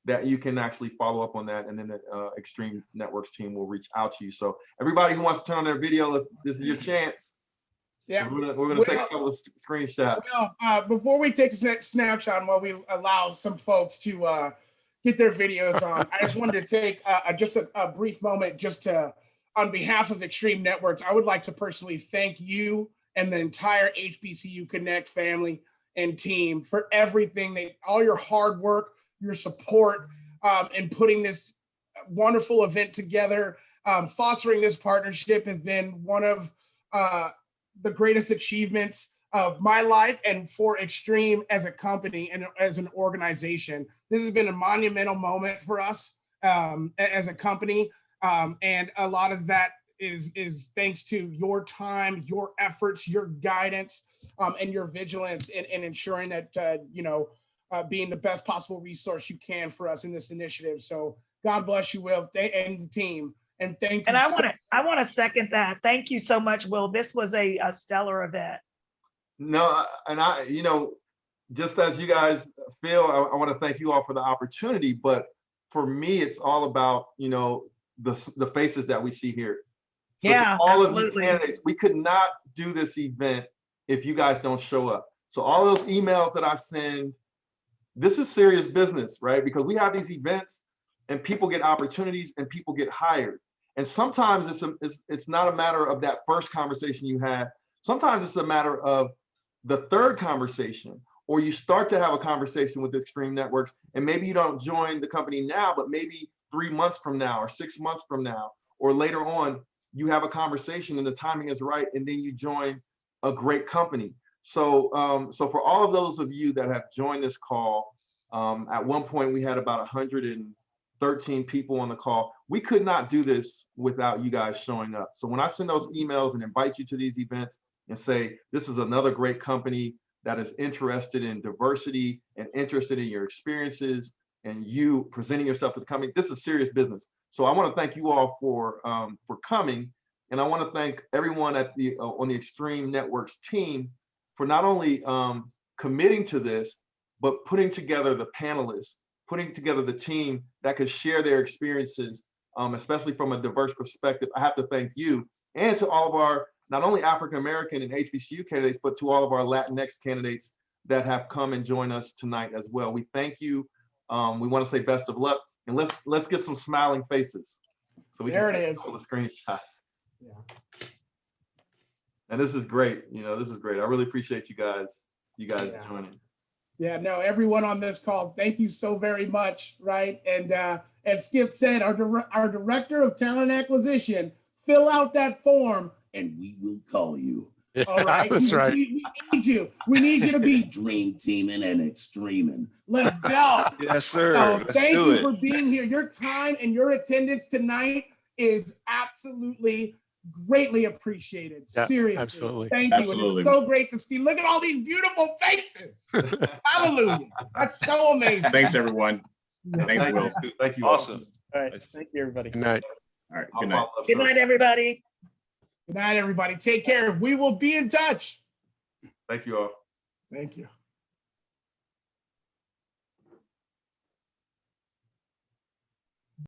that you can actually follow up on that, and then the Extreme Networks team will reach out to you. So everybody who wants to turn on their video, this is your chance. Yeah, we're gonna take a couple of screenshots. Well, before we take a snapshot, while we allow some folks to get their videos on, I just wanted to take just a brief moment just to, on behalf of Extreme Networks, I would like to personally thank you and the entire HBCU Connect family and team for everything, all your hard work, your support in putting this wonderful event together. Fostering this partnership has been one of the greatest achievements of my life and for Extreme as a company and as an organization. This has been a monumental moment for us as a company. And a lot of that is thanks to your time, your efforts, your guidance, and your vigilance in ensuring that, being the best possible resource you can for us in this initiative. So God bless you, Will, and the team. And thank you. And I want to second that. Thank you so much, Will. This was a stellar event. No, and just as you guys feel, I want to thank you all for the opportunity. But for me, it's all about, the faces that we see here. So Yeah, to all absolutely. of these candidates, we could not do this event if you guys don't show up. So all those emails that I send, this is serious business, right? Because we have these events and people get opportunities and people get hired. And sometimes it's not a matter of that first conversation you had. Sometimes it's a matter of the third conversation, or you start to have a conversation with Extreme Networks, and maybe you don't join the company now, but maybe 3 months from now or 6 months from now, or later on, you have a conversation and the timing is right, and then you join a great company. So, so for all of those of you that have joined this call, at one point we had about 113 people on the call. We could not do this without you guys showing up. So when I send those emails and invite you to these events and say, this is another great company that is interested in diversity and interested in your experiences and you presenting yourself to the company, this is serious business. So I want to thank you all for coming, and I want to thank everyone at on the Extreme Networks team for not only committing to this, but putting together the panelists, putting together the team that could share their experiences, especially from a diverse perspective. I have to thank you, and to all of our not only African American and HBCU candidates, but to all of our Latinx candidates that have come and joined us tonight as well. We thank you. We want to say best of luck, and let's get some smiling faces. So we There can it is. the screenshot. Yeah. And this is great. This is great. I really appreciate you guys joining. Yeah, no, everyone on this call, thank you so very much, right? And as Skip said, our director of talent acquisition, fill out that form and we will call you. Yeah, All right. that's right. We need you. We need you to be dream teaming and extreming. Let's go. Yes, sir. So Let's thank do you it. for being here. Your time and your attendance tonight is absolutely greatly appreciated. Yeah, Seriously. absolutely. Thank you. Absolutely. And it's so great to see. Look at all these beautiful faces. Hallelujah. That's so amazing. Thanks, everyone. Thanks, Thank Will. you. Thank you. all. Awesome. All right. Thank you, everybody. Good night. All right. I'll Good night. follow up Good shortly. night, everybody. Good night, everybody. Take care. We will be in touch. Thank you all. Thank you.